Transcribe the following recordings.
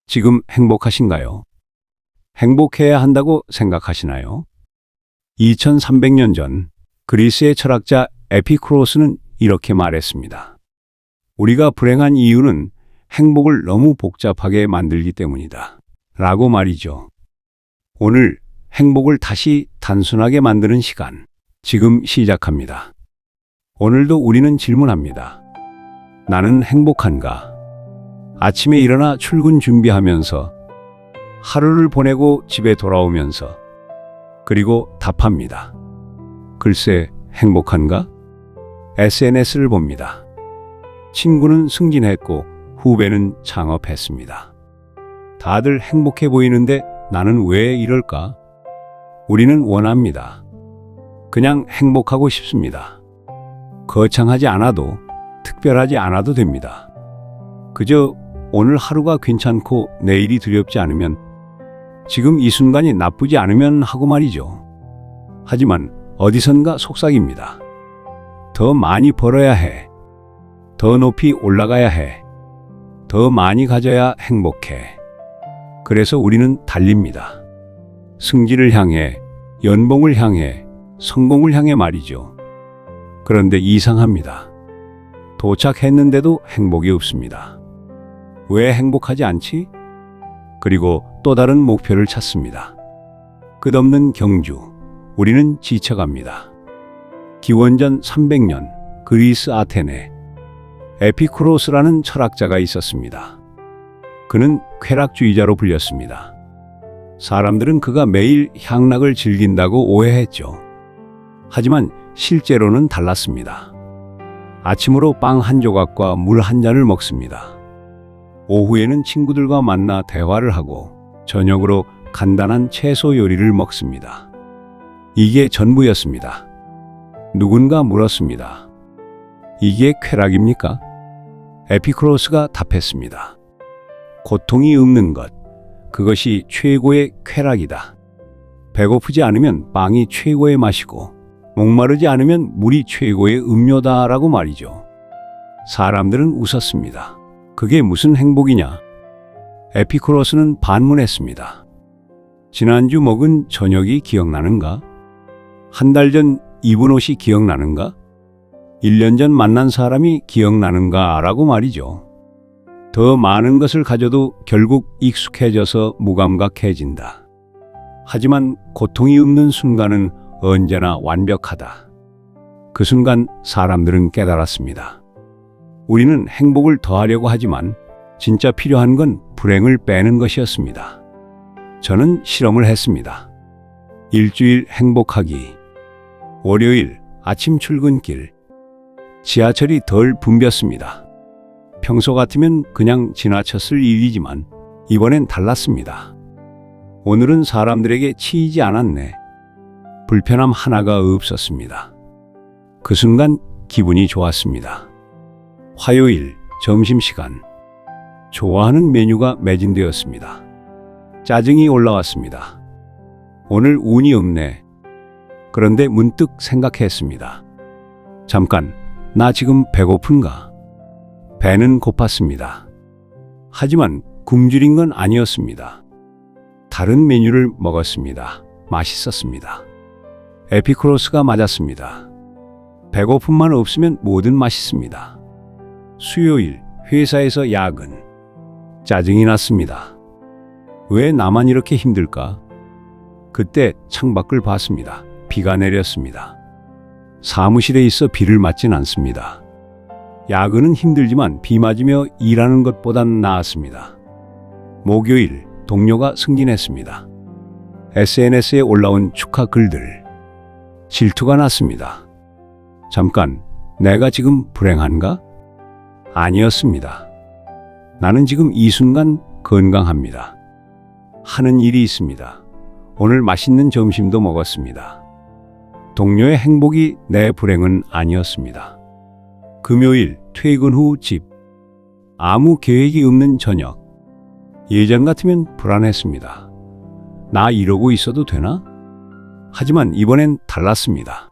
지금 행복하신가요? 행복해야 한다고 생각하시나요? 2300년 전 그리스의 철학자 에피쿠로스는 이렇게 말했습니다. 우리가 불행한 이유는 행복을 너무 복잡하게 만들기 때문이다. 라고 말이죠. 오늘 행복을 다시 단순하게 만드는 시간, 지금 시작합니다. 오늘도 우리는 질문합니다. 나는 행복한가? 아침에 일어나 출근 준비하면서, 하루를 보내고 집에 돌아오면서, 그리고 답합니다. 글쎄, 행복한가? SNS를 봅니다. 친구는 승진했고 후배는 창업했습니다. 다들 행복해 보이는데 나는 왜 이럴까? 우리는 원합니다. 그냥 행복하고 싶습니다. 거창하지 않아도, 특별하지 않아도 됩니다. 그저 오늘 하루가 괜찮고 내일이 두렵지 않으면, 지금 이 순간이 나쁘지 않으면 하고 말이죠. 하지만 어디선가 속삭입니다. 더 많이 벌어야 해. 더 높이 올라가야 해. 더 많이 가져야 행복해. 그래서 우리는 달립니다. 승진을 향해, 연봉을 향해, 성공을 향해 말이죠. 그런데 이상합니다. 도착했는데도 행복이 없습니다. 왜 행복하지 않지? 그리고 또 다른 목표를 찾습니다. 끝없는 경주, 우리는 지쳐갑니다. 기원전 300년 그리스 아테네, 에피쿠로스라는 철학자가 있었습니다. 그는 쾌락주의자로 불렸습니다. 사람들은 그가 매일 향락을 즐긴다고 오해했죠. 하지만 실제로는 달랐습니다. 아침으로 빵 한 조각과 물 한 잔을 먹습니다. 오후에는 친구들과 만나 대화를 하고 저녁으로 간단한 채소 요리를 먹습니다. 이게 전부였습니다. 누군가 물었습니다. 이게 쾌락입니까? 에피쿠로스가 답했습니다. 고통이 없는 것, 그것이 최고의 쾌락이다. 배고프지 않으면 빵이 최고의 맛이고 목마르지 않으면 물이 최고의 음료다라고 말이죠. 사람들은 웃었습니다. 그게 무슨 행복이냐? 에피쿠로스는 반문했습니다. 지난주 먹은 저녁이 기억나는가? 한 달 전 입은 옷이 기억나는가? 1년 전 만난 사람이 기억나는가? 라고 말이죠. 더 많은 것을 가져도 결국 익숙해져서 무감각해진다. 하지만 고통이 없는 순간은 언제나 완벽하다. 그 순간 사람들은 깨달았습니다. 우리는 행복을 더하려고 하지만 진짜 필요한 건 불행을 빼는 것이었습니다. 저는 실험을 했습니다. 일주일 행복하기. 월요일 아침 출근길. 지하철이 덜 붐볐습니다. 평소 같으면 그냥 지나쳤을 일이지만 이번엔 달랐습니다. 오늘은 사람들에게 치이지 않았네. 불편함 하나가 없었습니다. 그 순간 기분이 좋았습니다. 화요일 점심시간. 좋아하는 메뉴가 매진되었습니다. 짜증이 올라왔습니다. 오늘 운이 없네. 그런데 문득 생각했습니다. 잠깐, 나 지금 배고픈가? 배는 고팠습니다. 하지만 굶주린 건 아니었습니다. 다른 메뉴를 먹었습니다. 맛있었습니다. 에피쿠로스가 맞았습니다. 배고픔만 없으면 뭐든 맛있습니다. 수요일 회사에서 야근. 짜증이 났습니다. 왜 나만 이렇게 힘들까? 그때 창밖을 봤습니다. 비가 내렸습니다. 사무실에 있어 비를 맞진 않습니다. 야근은 힘들지만 비 맞으며 일하는 것보단 나았습니다. 목요일 동료가 승진했습니다. SNS에 올라온 축하 글들. 질투가 났습니다. 잠깐, 내가 지금 불행한가? 아니었습니다. 나는 지금 이 순간 건강합니다. 하는 일이 있습니다. 오늘 맛있는 점심도 먹었습니다. 동료의 행복이 내 불행은 아니었습니다. 금요일 퇴근 후 집. 아무 계획이 없는 저녁. 예전 같으면 불안했습니다. 나 이러고 있어도 되나? 하지만 이번엔 달랐습니다.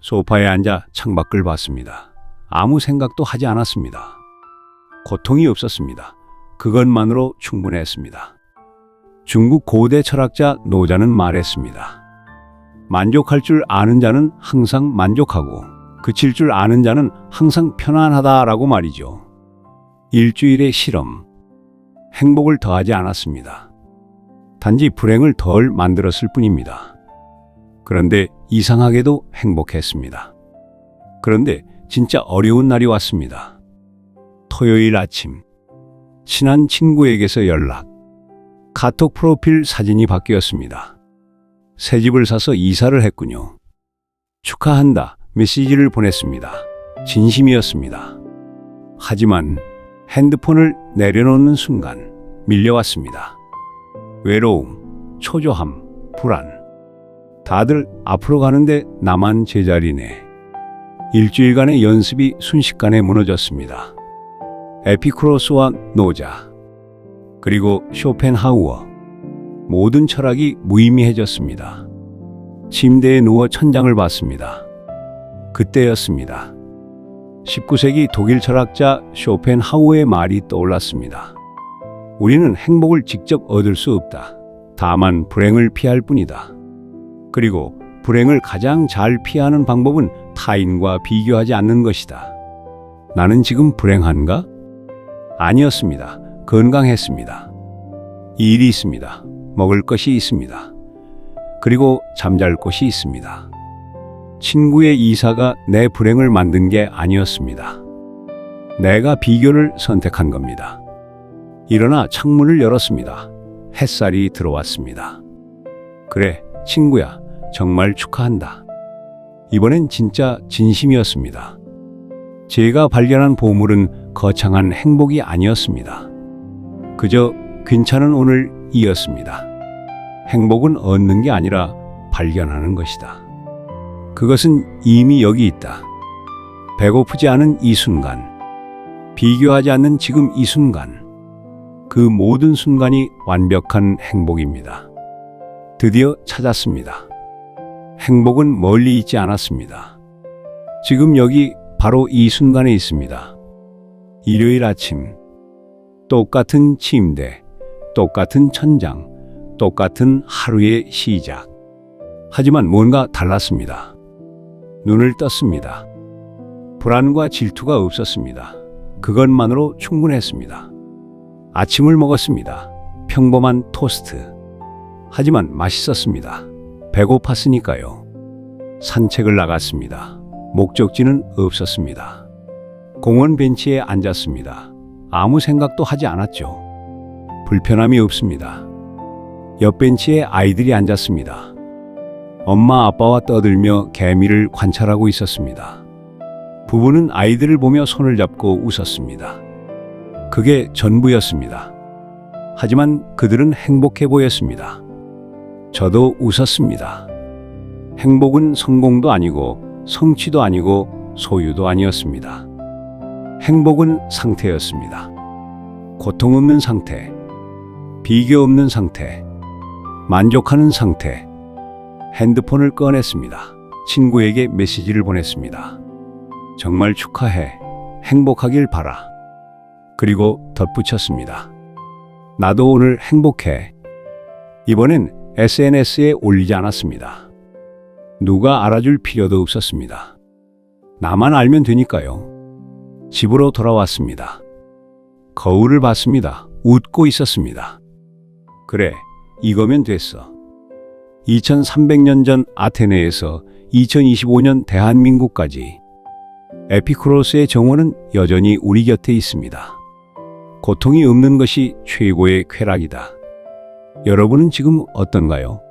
소파에 앉아 창밖을 봤습니다. 아무 생각도 하지 않았습니다. 고통이 없었습니다. 그것만으로 충분했습니다. 중국 고대 철학자 노자는 말했습니다. 만족할 줄 아는 자는 항상 만족하고 그칠 줄 아는 자는 항상 편안하다라고 말이죠. 일주일의 실험, 행복을 더하지 않았습니다. 단지 불행을 덜 만들었을 뿐입니다. 그런데 이상하게도 행복했습니다. 그런데 진짜 어려운 날이 왔습니다. 토요일 아침, 친한 친구에게서 연락. 카톡 프로필 사진이 바뀌었습니다. 새 집을 사서 이사를 했군요. 축하한다 메시지를 보냈습니다. 진심이었습니다. 하지만 핸드폰을 내려놓는 순간 밀려왔습니다. 외로움, 초조함, 불안. 다들 앞으로 가는데 나만 제자리네. 일주일간의 연습이 순식간에 무너졌습니다. 에피쿠로스와 노자, 그리고 쇼펜하우어. 모든 철학이 무의미해졌습니다. 침대에 누워 천장을 봤습니다. 그때였습니다. 19세기 독일 철학자 쇼펜하우어의 말이 떠올랐습니다. 우리는 행복을 직접 얻을 수 없다. 다만 불행을 피할 뿐이다. 그리고 불행을 가장 잘 피하는 방법은 타인과 비교하지 않는 것이다. 나는 지금 불행한가? 아니었습니다. 건강했습니다. 일이 있습니다. 먹을 것이 있습니다. 그리고 잠잘 곳이 있습니다. 친구의 이사가 내 불행을 만든 게 아니었습니다. 내가 비교를 선택한 겁니다. 일어나 창문을 열었습니다. 햇살이 들어왔습니다. 그래, 친구야, 정말 축하한다. 이번엔 진짜 진심이었습니다. 제가 발견한 보물은 거창한 행복이 아니었습니다. 그저 괜찮은 오늘이었습니다. 행복은 얻는 게 아니라 발견하는 것이다. 그것은 이미 여기 있다. 배고프지 않은 이 순간, 비교하지 않는 지금 이 순간, 그 모든 순간이 완벽한 행복입니다. 드디어 찾았습니다. 행복은 멀리 있지 않았습니다. 지금 여기 바로 이 순간에 있습니다. 일요일 아침, 똑같은 침대, 똑같은 천장, 똑같은 하루의 시작. 하지만 뭔가 달랐습니다. 눈을 떴습니다. 불안과 질투가 없었습니다. 그것만으로 충분했습니다. 아침을 먹었습니다. 평범한 토스트. 하지만 맛있었습니다. 배고팠으니까요. 산책을 나갔습니다. 목적지는 없었습니다. 공원 벤치에 앉았습니다. 아무 생각도 하지 않았죠. 불편함이 없습니다. 옆 벤치에 아이들이 앉았습니다. 엄마 아빠와 떠들며 개미를 관찰하고 있었습니다. 부부는 아이들을 보며 손을 잡고 웃었습니다. 그게 전부였습니다. 하지만 그들은 행복해 보였습니다. 저도 웃었습니다. 행복은 성공도 아니고 성취도 아니고 소유도 아니었습니다. 행복은 상태였습니다. 고통 없는 상태, 비교 없는 상태, 만족하는 상태. 핸드폰을 꺼냈습니다. 친구에게 메시지를 보냈습니다. 정말 축하해. 행복하길 바라. 그리고 덧붙였습니다. 나도 오늘 행복해. 이번엔 SNS에 올리지 않았습니다. 누가 알아줄 필요도 없었습니다. 나만 알면 되니까요. 집으로 돌아왔습니다. 거울을 봤습니다. 웃고 있었습니다. 그래, 이거면 됐어. 2300년 전 아테네에서 2025년 대한민국까지 에피쿠로스의 정원은 여전히 우리 곁에 있습니다. 고통이 없는 것이 최고의 쾌락이다. 여러분은 지금 어떤가요?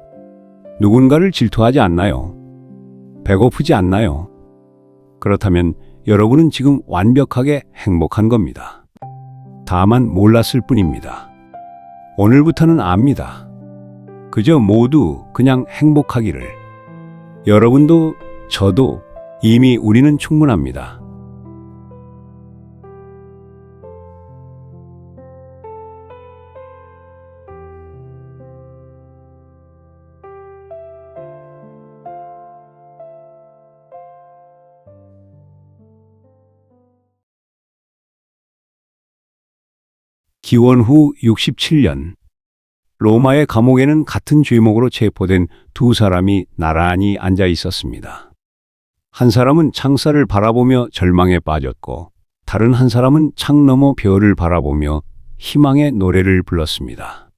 누군가를 질투하지 않나요? 배고프지 않나요? 그렇다면 여러분은 지금 완벽하게 행복한 겁니다. 다만 몰랐을 뿐입니다. 오늘부터는 압니다. 그저 모두 그냥 행복하기를. 여러분도 저도 이미 우리는 충분합니다. 기원 후 67년 로마의 감옥에는 같은 죄목으로 체포된 두 사람이 나란히 앉아 있었습니다. 한 사람은 창살을 바라보며 절망에 빠졌고 다른 한 사람은 창 너머 별을 바라보며 희망의 노래를 불렀습니다.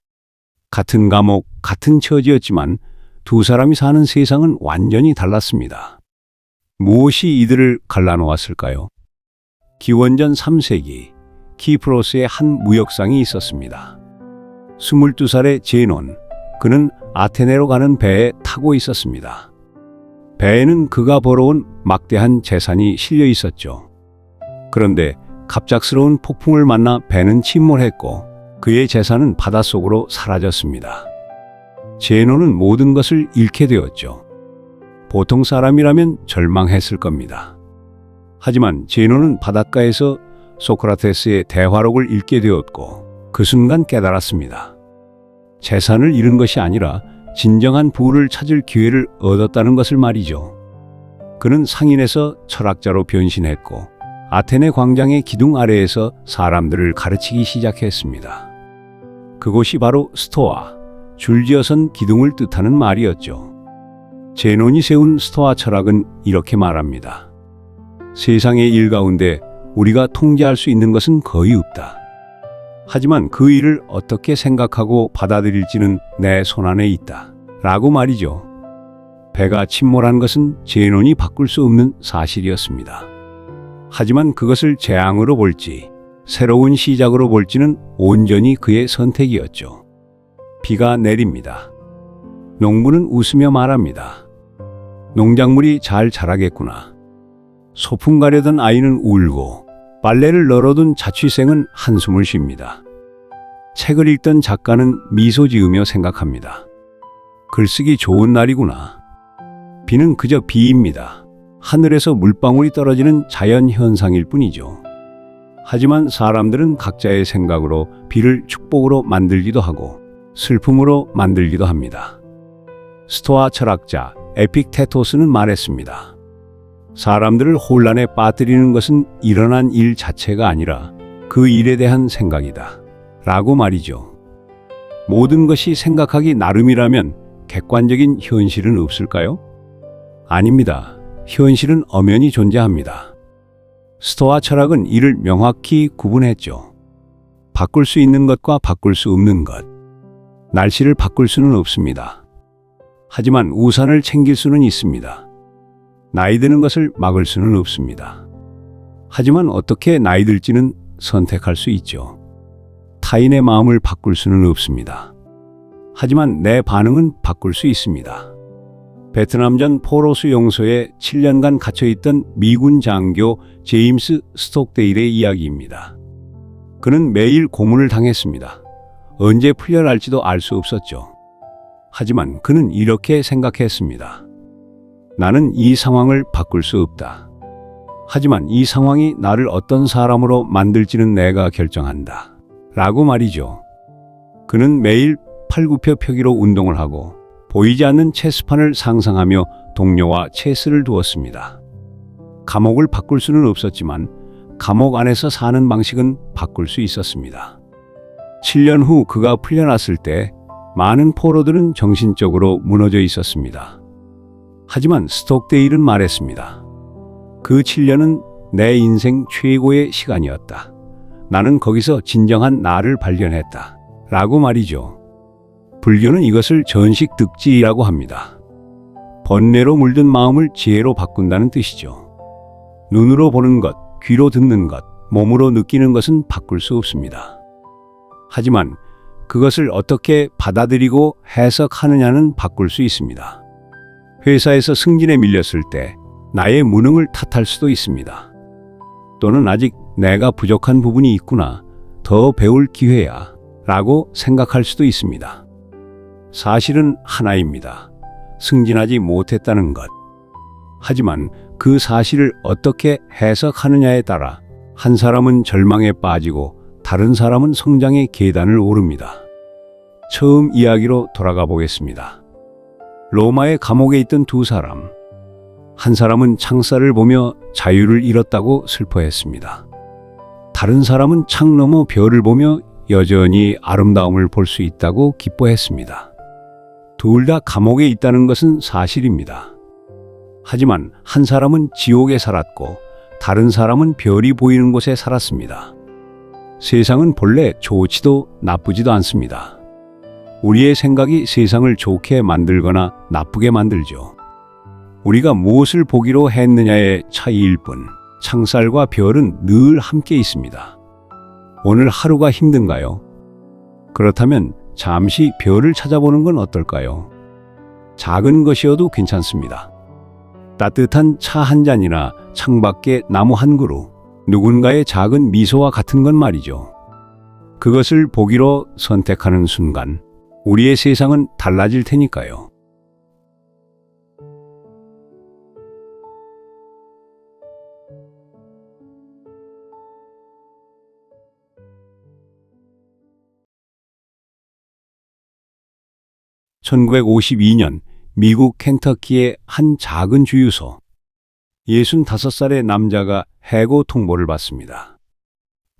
같은 감옥, 같은 처지였지만 두 사람이 사는 세상은 완전히 달랐습니다. 무엇이 이들을 갈라놓았을까요? 기원전 3세기 키프로스에 한 무역상이 있었습니다. 22살의 제논, 그는 아테네로 가는 배에 타고 있었습니다. 배에는 그가 벌어온 막대한 재산이 실려 있었죠. 그런데 갑작스러운 폭풍을 만나 배는 침몰했고 그의 재산은 바닷속으로 사라졌습니다. 제논은 모든 것을 잃게 되었죠. 보통 사람이라면 절망했을 겁니다. 하지만 제논은 바닷가에서 소크라테스의 대화록을 읽게 되었고 그 순간 깨달았습니다. 재산을 잃은 것이 아니라 진정한 부를 찾을 기회를 얻었다는 것을 말이죠. 그는 상인에서 철학자로 변신했고 아테네 광장의 기둥 아래에서 사람들을 가르치기 시작했습니다. 그곳이 바로 스토아, 줄지어선 기둥을 뜻하는 말이었죠. 제논이 세운 스토아 철학은 이렇게 말합니다. 세상의 일 가운데 우리가 통제할 수 있는 것은 거의 없다. 하지만 그 일을 어떻게 생각하고 받아들일지는 내 손안에 있다. 라고 말이죠. 배가 침몰한 것은 제논이 바꿀 수 없는 사실이었습니다. 하지만 그것을 재앙으로 볼지 새로운 시작으로 볼지는 온전히 그의 선택이었죠. 비가 내립니다. 농부는 웃으며 말합니다. 농작물이 잘 자라겠구나. 소풍 가려던 아이는 울고 빨래를 널어둔 자취생은 한숨을 쉽니다. 책을 읽던 작가는 미소 지으며 생각합니다. 글쓰기 좋은 날이구나. 비는 그저 비입니다. 하늘에서 물방울이 떨어지는 자연 현상일 뿐이죠. 하지만 사람들은 각자의 생각으로 비를 축복으로 만들기도 하고 슬픔으로 만들기도 합니다. 스토아 철학자 에픽테토스는 말했습니다. 사람들을 혼란에 빠뜨리는 것은 일어난 일 자체가 아니라 그 일에 대한 생각이다. 라고 말이죠. 모든 것이 생각하기 나름이라면 객관적인 현실은 없을까요? 아닙니다. 현실은 엄연히 존재합니다. 스토아 철학은 이를 명확히 구분했죠. 바꿀 수 있는 것과 바꿀 수 없는 것. 날씨를 바꿀 수는 없습니다. 하지만 우산을 챙길 수는 있습니다. 나이 드는 것을 막을 수는 없습니다. 하지만 어떻게 나이 들지는 선택할 수 있죠. 타인의 마음을 바꿀 수는 없습니다. 하지만 내 반응은 바꿀 수 있습니다. 베트남전 포로수 용소에 7년간 갇혀있던 미군 장교 제임스 스톡데일의 이야기입니다. 그는 매일 고문을 당했습니다. 언제 풀려날지도 알 수 없었죠. 하지만 그는 이렇게 생각했습니다. 나는 이 상황을 바꿀 수 없다. 하지만 이 상황이 나를 어떤 사람으로 만들지는 내가 결정한다. 라고 말이죠. 그는 매일 팔굽혀 펴기로 운동을 하고 보이지 않는 체스판을 상상하며 동료와 체스를 두었습니다. 감옥을 바꿀 수는 없었지만 감옥 안에서 사는 방식은 바꿀 수 있었습니다. 7년 후 그가 풀려났을 때 많은 포로들은 정신적으로 무너져 있었습니다. 하지만 스톡데일은 말했습니다. 그 7년은 내 인생 최고의 시간이었다. 나는 거기서 진정한 나를 발견했다. 라고 말이죠. 불교는 이것을 전식 득지라고 합니다. 번뇌로 물든 마음을 지혜로 바꾼다는 뜻이죠. 눈으로 보는 것, 귀로 듣는 것, 몸으로 느끼는 것은 바꿀 수 없습니다. 하지만 그것을 어떻게 받아들이고 해석하느냐는 바꿀 수 있습니다. 회사에서 승진에 밀렸을 때 나의 무능을 탓할 수도 있습니다. 또는 아직 내가 부족한 부분이 있구나, 더 배울 기회야 라고 생각할 수도 있습니다. 사실은 하나입니다. 승진하지 못했다는 것. 하지만 그 사실을 어떻게 해석하느냐에 따라 한 사람은 절망에 빠지고 다른 사람은 성장의 계단을 오릅니다. 처음 이야기로 돌아가 보겠습니다. 로마의 감옥에 있던 두 사람. 한 사람은 창살을 보며 자유를 잃었다고 슬퍼했습니다. 다른 사람은 창 너머 별을 보며 여전히 아름다움을 볼 수 있다고 기뻐했습니다. 둘 다 감옥에 있다는 것은 사실입니다. 하지만 한 사람은 지옥에 살았고 다른 사람은 별이 보이는 곳에 살았습니다. 세상은 본래 좋지도 나쁘지도 않습니다. 우리의 생각이 세상을 좋게 만들거나 나쁘게 만들죠. 우리가 무엇을 보기로 했느냐의 차이일 뿐, 창살과 별은 늘 함께 있습니다. 오늘 하루가 힘든가요? 그렇다면 잠시 별을 찾아보는 건 어떨까요? 작은 것이어도 괜찮습니다. 따뜻한 차 한 잔이나 창밖에 나무 한 그루, 누군가의 작은 미소와 같은 건 말이죠. 그것을 보기로 선택하는 순간 우리의 세상은 달라질 테니까요. (1952년) 미국 켄터키의 한 작은 주유소. 65살의 남자가 해고 통보를 받습니다.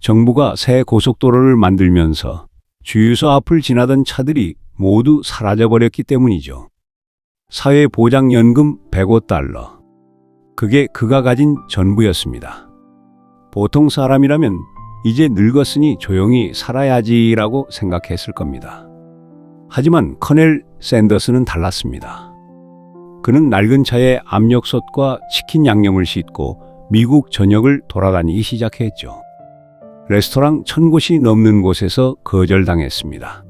정부가 새 고속도로를 만들면서 주유소 앞을 지나던 차들이 모두 사라져버렸기 때문이죠. 사회보장연금 $105. 그게 그가 가진 전부였습니다. 보통 사람이라면 이제 늙었으니 조용히 살아야지라고 생각했을 겁니다. 하지만 커넬 샌더스는 달랐습니다. 그는 낡은 차에 압력솥과 치킨 양념을 싣고 미국 전역을 돌아다니기 시작했죠. 레스토랑 1000곳이 넘는 곳에서 거절당했습니다.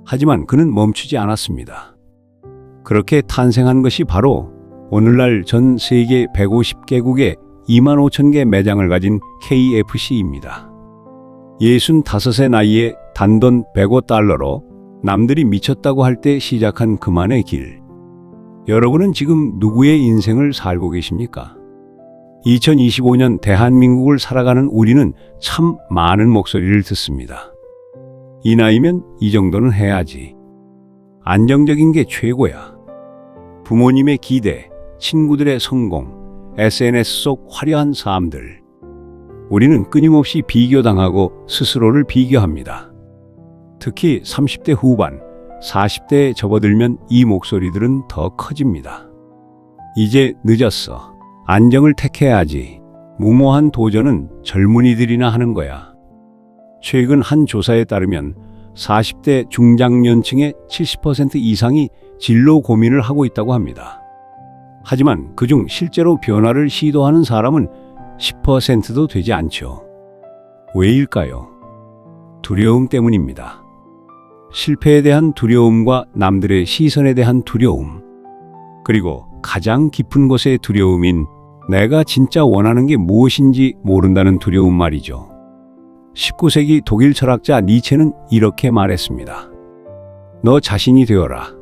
하지만 그는 멈추지 않았습니다. 그렇게 탄생한 것이 바로 오늘날 전 세계 150개국에 25,000개 매장을 가진 KFC입니다. 65의 나이에 단돈 $105로 남들이 미쳤다고 할 때 시작한 그만의 길. 여러분은 지금 누구의 인생을 살고 계십니까? 2025년 대한민국을 살아가는 우리는 참 많은 목소리를 듣습니다. 이 나이면 이 정도는 해야지. 안정적인 게 최고야. 부모님의 기대, 친구들의 성공, SNS 속 화려한 삶들. 우리는 끊임없이 비교당하고 스스로를 비교합니다. 특히 30대 후반, 40대에 접어들면 이 목소리들은 더 커집니다. 이제 늦었어. 안정을 택해야지. 무모한 도전은 젊은이들이나 하는 거야. 최근 한 조사에 따르면 40대 중장년층의 70% 이상이 진로 고민을 하고 있다고 합니다. 하지만 그중 실제로 변화를 시도하는 사람은 10%도 되지 않죠. 왜일까요? 두려움 때문입니다. 실패에 대한 두려움과 남들의 시선에 대한 두려움, 그리고 가장 깊은 곳의 두려움인 내가 진짜 원하는 게 무엇인지 모른다는 두려움 말이죠. 19세기 독일 철학자 니체는 이렇게 말했습니다. 너 자신이 되어라.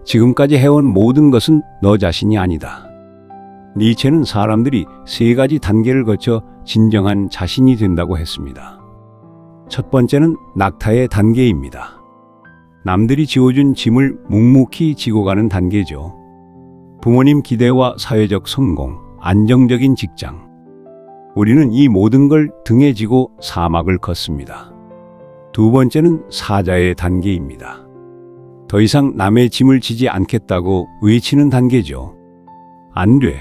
지금까지 해온 모든 것은 너 자신이 아니다. 니체는 사람들이 3가지 단계를 거쳐 진정한 자신이 된다고 했습니다. 첫 번째는 낙타의 단계입니다. 남들이 지어준 짐을 묵묵히 지고 가는 단계죠. 부모님 기대와 사회적 성공, 안정적인 직장. 우리는 이 모든 걸 등에 지고 사막을 걷습니다. 두 번째는 사자의 단계입니다. 더 이상 남의 짐을 지지 않겠다고 외치는 단계죠. 안 돼.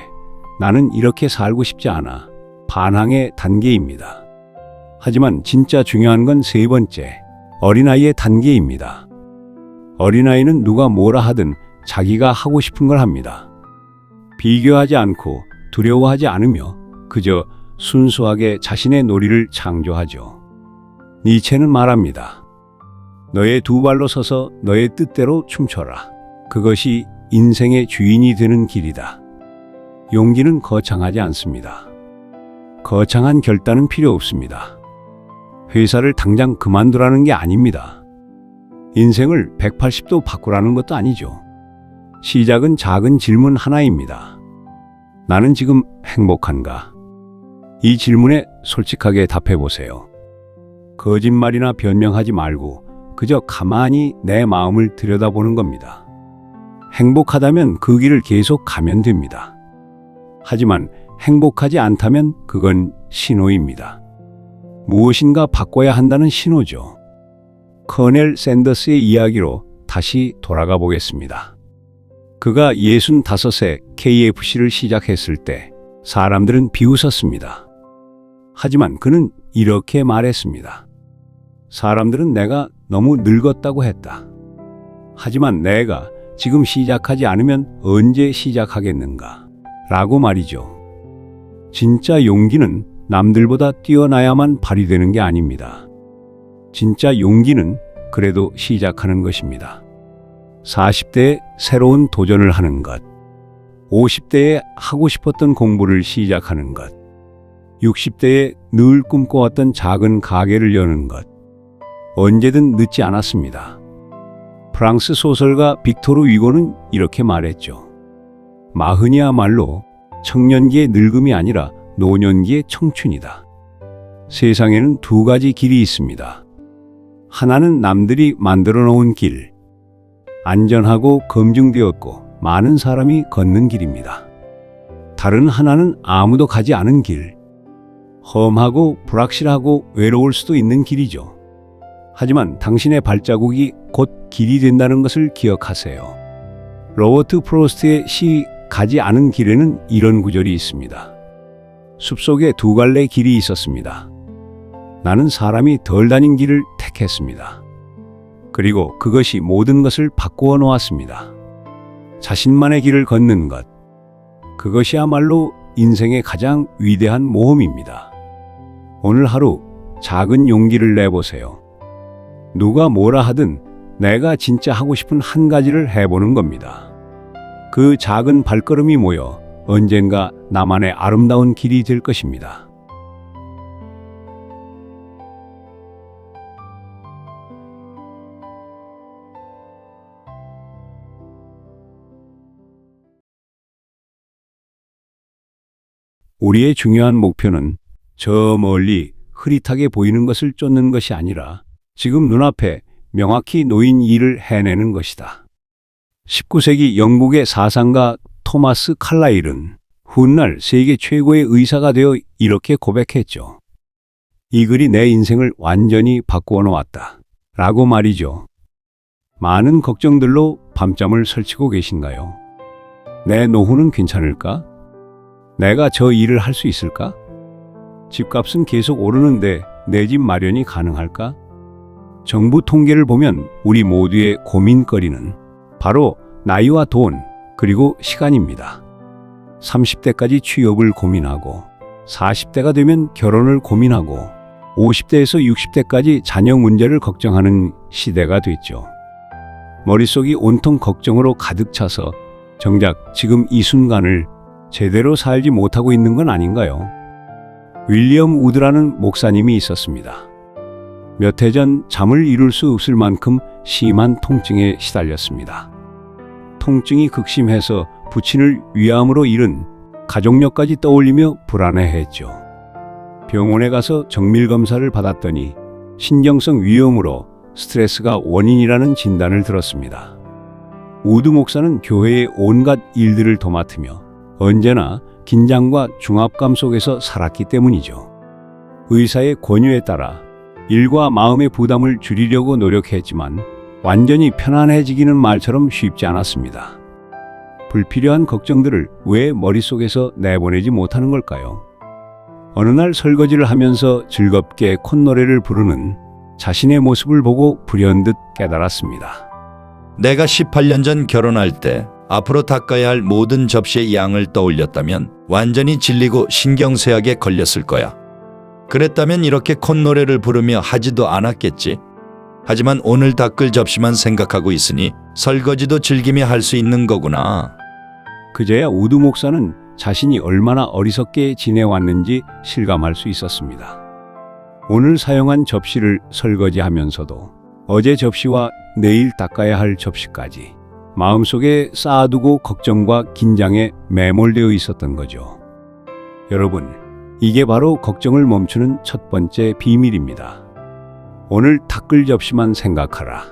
나는 이렇게 살고 싶지 않아. 반항의 단계입니다. 하지만 진짜 중요한 건 3번째, 어린아이의 단계입니다. 어린아이는 누가 뭐라 하든 자기가 하고 싶은 걸 합니다. 비교하지 않고 두려워하지 않으며 그저 순수하게 자신의 놀이를 창조하죠. 니체는 말합니다. 너의 2발로 서서 너의 뜻대로 춤춰라. 그것이 인생의 주인이 되는 길이다. 용기는 거창하지 않습니다. 거창한 결단은 필요 없습니다. 회사를 당장 그만두라는 게 아닙니다. 인생을 180도 바꾸라는 것도 아니죠. 시작은 작은 질문 하나입니다. 나는 지금 행복한가? 이 질문에 솔직하게 답해 보세요. 거짓말이나 변명하지 말고 그저 가만히 내 마음을 들여다보는 겁니다. 행복하다면 그 길을 계속 가면 됩니다. 하지만 행복하지 않다면 그건 신호입니다. 무엇인가 바꿔야 한다는 신호죠. 커넬 샌더스의 이야기로 다시 돌아가 보겠습니다. 그가 65세 KFC를 시작했을 때 사람들은 비웃었습니다. 하지만 그는 이렇게 말했습니다. 사람들은 내가 너무 늙었다고 했다. 하지만 내가 지금 시작하지 않으면 언제 시작하겠는가? 라고 말이죠. 진짜 용기는 남들보다 뛰어나야만 발휘되는 게 아닙니다. 진짜 용기는 그래도 시작하는 것입니다. 40대에 새로운 도전을 하는 것, 50대에 하고 싶었던 공부를 시작하는 것, 60대에 늘 꿈꿔왔던 작은 가게를 여는 것, 언제든 늦지 않았습니다. 프랑스 소설가 빅토르 위고는 이렇게 말했죠. 마흔이야말로 청년기의 늙음이 아니라 노년기의 청춘이다. 세상에는 두 가지 길이 있습니다. 하나는 남들이 만들어 놓은 길, 안전하고 검증되었고 많은 사람이 걷는 길입니다. 다른 하나는 아무도 가지 않은 길, 험하고 불확실하고 외로울 수도 있는 길이죠. 하지만 당신의 발자국이 곧 길이 된다는 것을 기억하세요. 로버트 프로스트의 시 가지 않은 길에는 이런 구절이 있습니다. 숲속에 두 갈래 길이 있었습니다. 나는 사람이 덜 다닌 길을 택했습니다. 그리고 그것이 모든 것을 바꾸어 놓았습니다. 자신만의 길을 걷는 것, 그것이야말로 인생의 가장 위대한 모험입니다. 오늘 하루 작은 용기를 내보세요. 누가 뭐라 하든 내가 진짜 하고 싶은 한 가지를 해보는 겁니다. 그 작은 발걸음이 모여 언젠가 나만의 아름다운 길이 될 것입니다. 우리의 중요한 목표는 저 멀리 흐릿하게 보이는 것을 쫓는 것이 아니라 지금 눈앞에 명확히 놓인 일을 해내는 것이다. 19세기 영국의 사상가 토마스 칼라일은 훗날 세계 최고의 의사가 되어 이렇게 고백했죠. 이 글이 내 인생을 완전히 바꾸어 놓았다. 라고 말이죠. 많은 걱정들로 밤잠을 설치고 계신가요? 내 노후는 괜찮을까? 내가 저 일을 할 수 있을까? 집값은 계속 오르는데 내 집 마련이 가능할까? 정부 통계를 보면 우리 모두의 고민거리는 바로 나이와 돈, 그리고 시간입니다. 30대까지 취업을 고민하고 40대가 되면 결혼을 고민하고 50대에서 60대까지 자녀 문제를 걱정하는 시대가 됐죠. 머릿속이 온통 걱정으로 가득 차서 정작 지금 이 순간을 제대로 살지 못하고 있는 건 아닌가요? 윌리엄 우드라는 목사님이 있었습니다. 몇 해 전 잠을 이룰 수 없을 만큼 심한 통증에 시달렸습니다. 통증이 극심해서 부친을 위암으로 잃은 가족력까지 떠올리며 불안해했죠. 병원에 가서 정밀검사를 받았더니 신경성 위염으로 스트레스가 원인이라는 진단을 들었습니다. 우드 목사는 교회의 온갖 일들을 도맡으며 언제나 긴장과 중압감 속에서 살았기 때문이죠. 의사의 권유에 따라 일과 마음의 부담을 줄이려고 노력했지만 완전히 편안해지기는 말처럼 쉽지 않았습니다. 불필요한 걱정들을 왜 머릿속에서 내보내지 못하는 걸까요? 어느 날 설거지를 하면서 즐겁게 콧노래를 부르는 자신의 모습을 보고 불현듯 깨달았습니다. 내가 18년 전 결혼할 때 앞으로 닦아야 할 모든 접시의 양을 떠올렸다면 완전히 질리고 신경쇠약에 걸렸을 거야. 그랬다면 이렇게 콧노래를 부르며 하지도 않았겠지. 하지만 오늘 닦을 접시만 생각하고 있으니 설거지도 즐기며 할 수 있는 거구나. 그제야 우드 목사는 자신이 얼마나 어리석게 지내왔는지 실감할 수 있었습니다. 오늘 사용한 접시를 설거지하면서도 어제 접시와 내일 닦아야 할 접시까지 마음속에 쌓아두고 걱정과 긴장에 매몰되어 있었던 거죠. 여러분, 이게 바로 걱정을 멈추는 첫 번째 비밀입니다. 오늘 닦을 접시만 생각하라.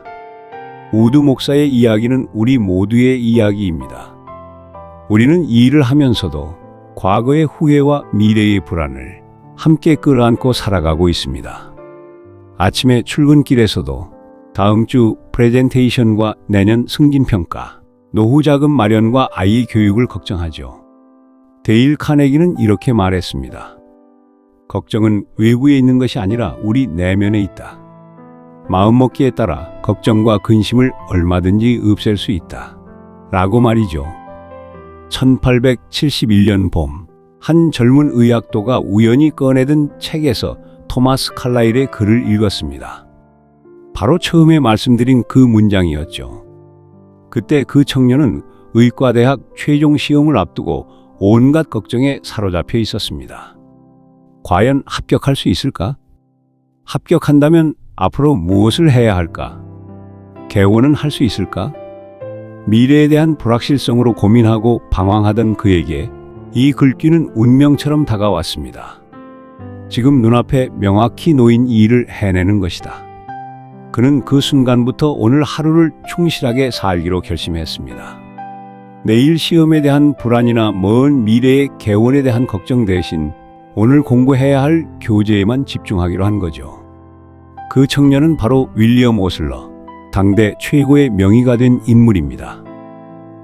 우드 목사의 이야기는 우리 모두의 이야기입니다. 우리는 이 일을 하면서도 과거의 후회와 미래의 불안을 함께 끌어안고 살아가고 있습니다. 아침에 출근길에서도 다음 주 프레젠테이션과 내년 승진평가, 노후 자금 마련과 아이 교육을 걱정하죠. 데일 카네기는 이렇게 말했습니다. 걱정은 외부에 있는 것이 아니라 우리 내면에 있다. 마음먹기에 따라 걱정과 근심을 얼마든지 없앨 수 있다. 라고 말이죠. 1871년 봄, 한 젊은 의학도가 우연히 꺼내든 책에서 토마스 칼라일의 글을 읽었습니다. 바로 처음에 말씀드린 그 문장이었죠. 그때 그 청년은 의과대학 최종 시험을 앞두고 온갖 걱정에 사로잡혀 있었습니다. 과연 합격할 수 있을까? 합격한다면 앞으로 무엇을 해야 할까? 개원은 할 수 있을까? 미래에 대한 불확실성으로 고민하고 방황하던 그에게 이 글귀는 운명처럼 다가왔습니다. 지금 눈앞에 명확히 놓인 이 일을 해내는 것이다. 그는 그 순간부터 오늘 하루를 충실하게 살기로 결심했습니다. 내일 시험에 대한 불안이나 먼 미래의 개원에 대한 걱정 대신 오늘 공부해야 할 교재에만 집중하기로 한 거죠. 그 청년은 바로 윌리엄 오슬러, 당대 최고의 명의가 된 인물입니다.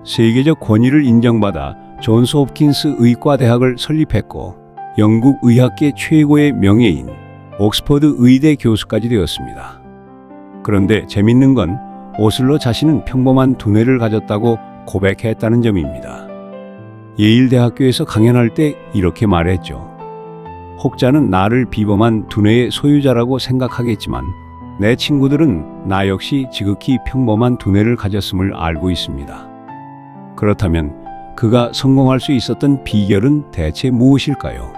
세계적 권위를 인정받아 존스 홉킨스 의과대학을 설립했고 영국 의학계 최고의 명예인 옥스퍼드 의대 교수까지 되었습니다. 그런데 재밌는 건 오슬러 자신은 평범한 두뇌를 가졌다고 고백했다는 점입니다. 예일대학교에서 강연할 때 이렇게 말했죠. 혹자는 나를 비범한 두뇌의 소유자라고 생각하겠지만 내 친구들은 나 역시 지극히 평범한 두뇌를 가졌음을 알고 있습니다. 그렇다면 그가 성공할 수 있었던 비결은 대체 무엇일까요?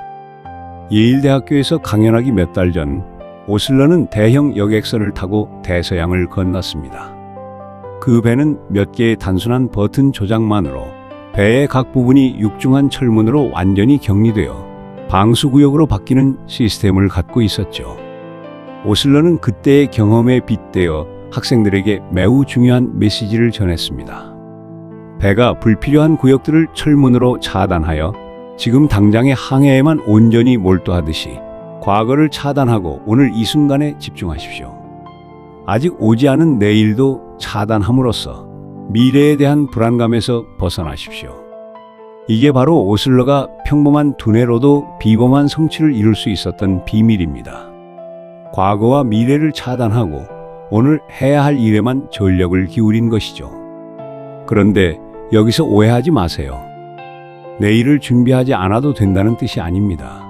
예일대학교에서 강연하기 몇 달 전 오슬러는 대형 여객선을 타고 대서양을 건넜습니다. 그 배는 몇 개의 단순한 버튼 조작만으로 배의 각 부분이 육중한 철문으로 완전히 격리되어 방수구역으로 바뀌는 시스템을 갖고 있었죠. 오슬러는 그때의 경험에 빗대어 학생들에게 매우 중요한 메시지를 전했습니다. 배가 불필요한 구역들을 철문으로 차단하여 지금 당장의 항해에만 온전히 몰두하듯이 과거를 차단하고 오늘 이 순간에 집중하십시오. 아직 오지 않은 내일도 차단함으로써 미래에 대한 불안감에서 벗어나십시오. 이게 바로 오슬러가 평범한 두뇌로도 비범한 성취를 이룰 수 있었던 비밀입니다. 과거와 미래를 차단하고 오늘 해야 할 일에만 전력을 기울인 것이죠. 그런데 여기서 오해하지 마세요. 내일을 준비하지 않아도 된다는 뜻이 아닙니다.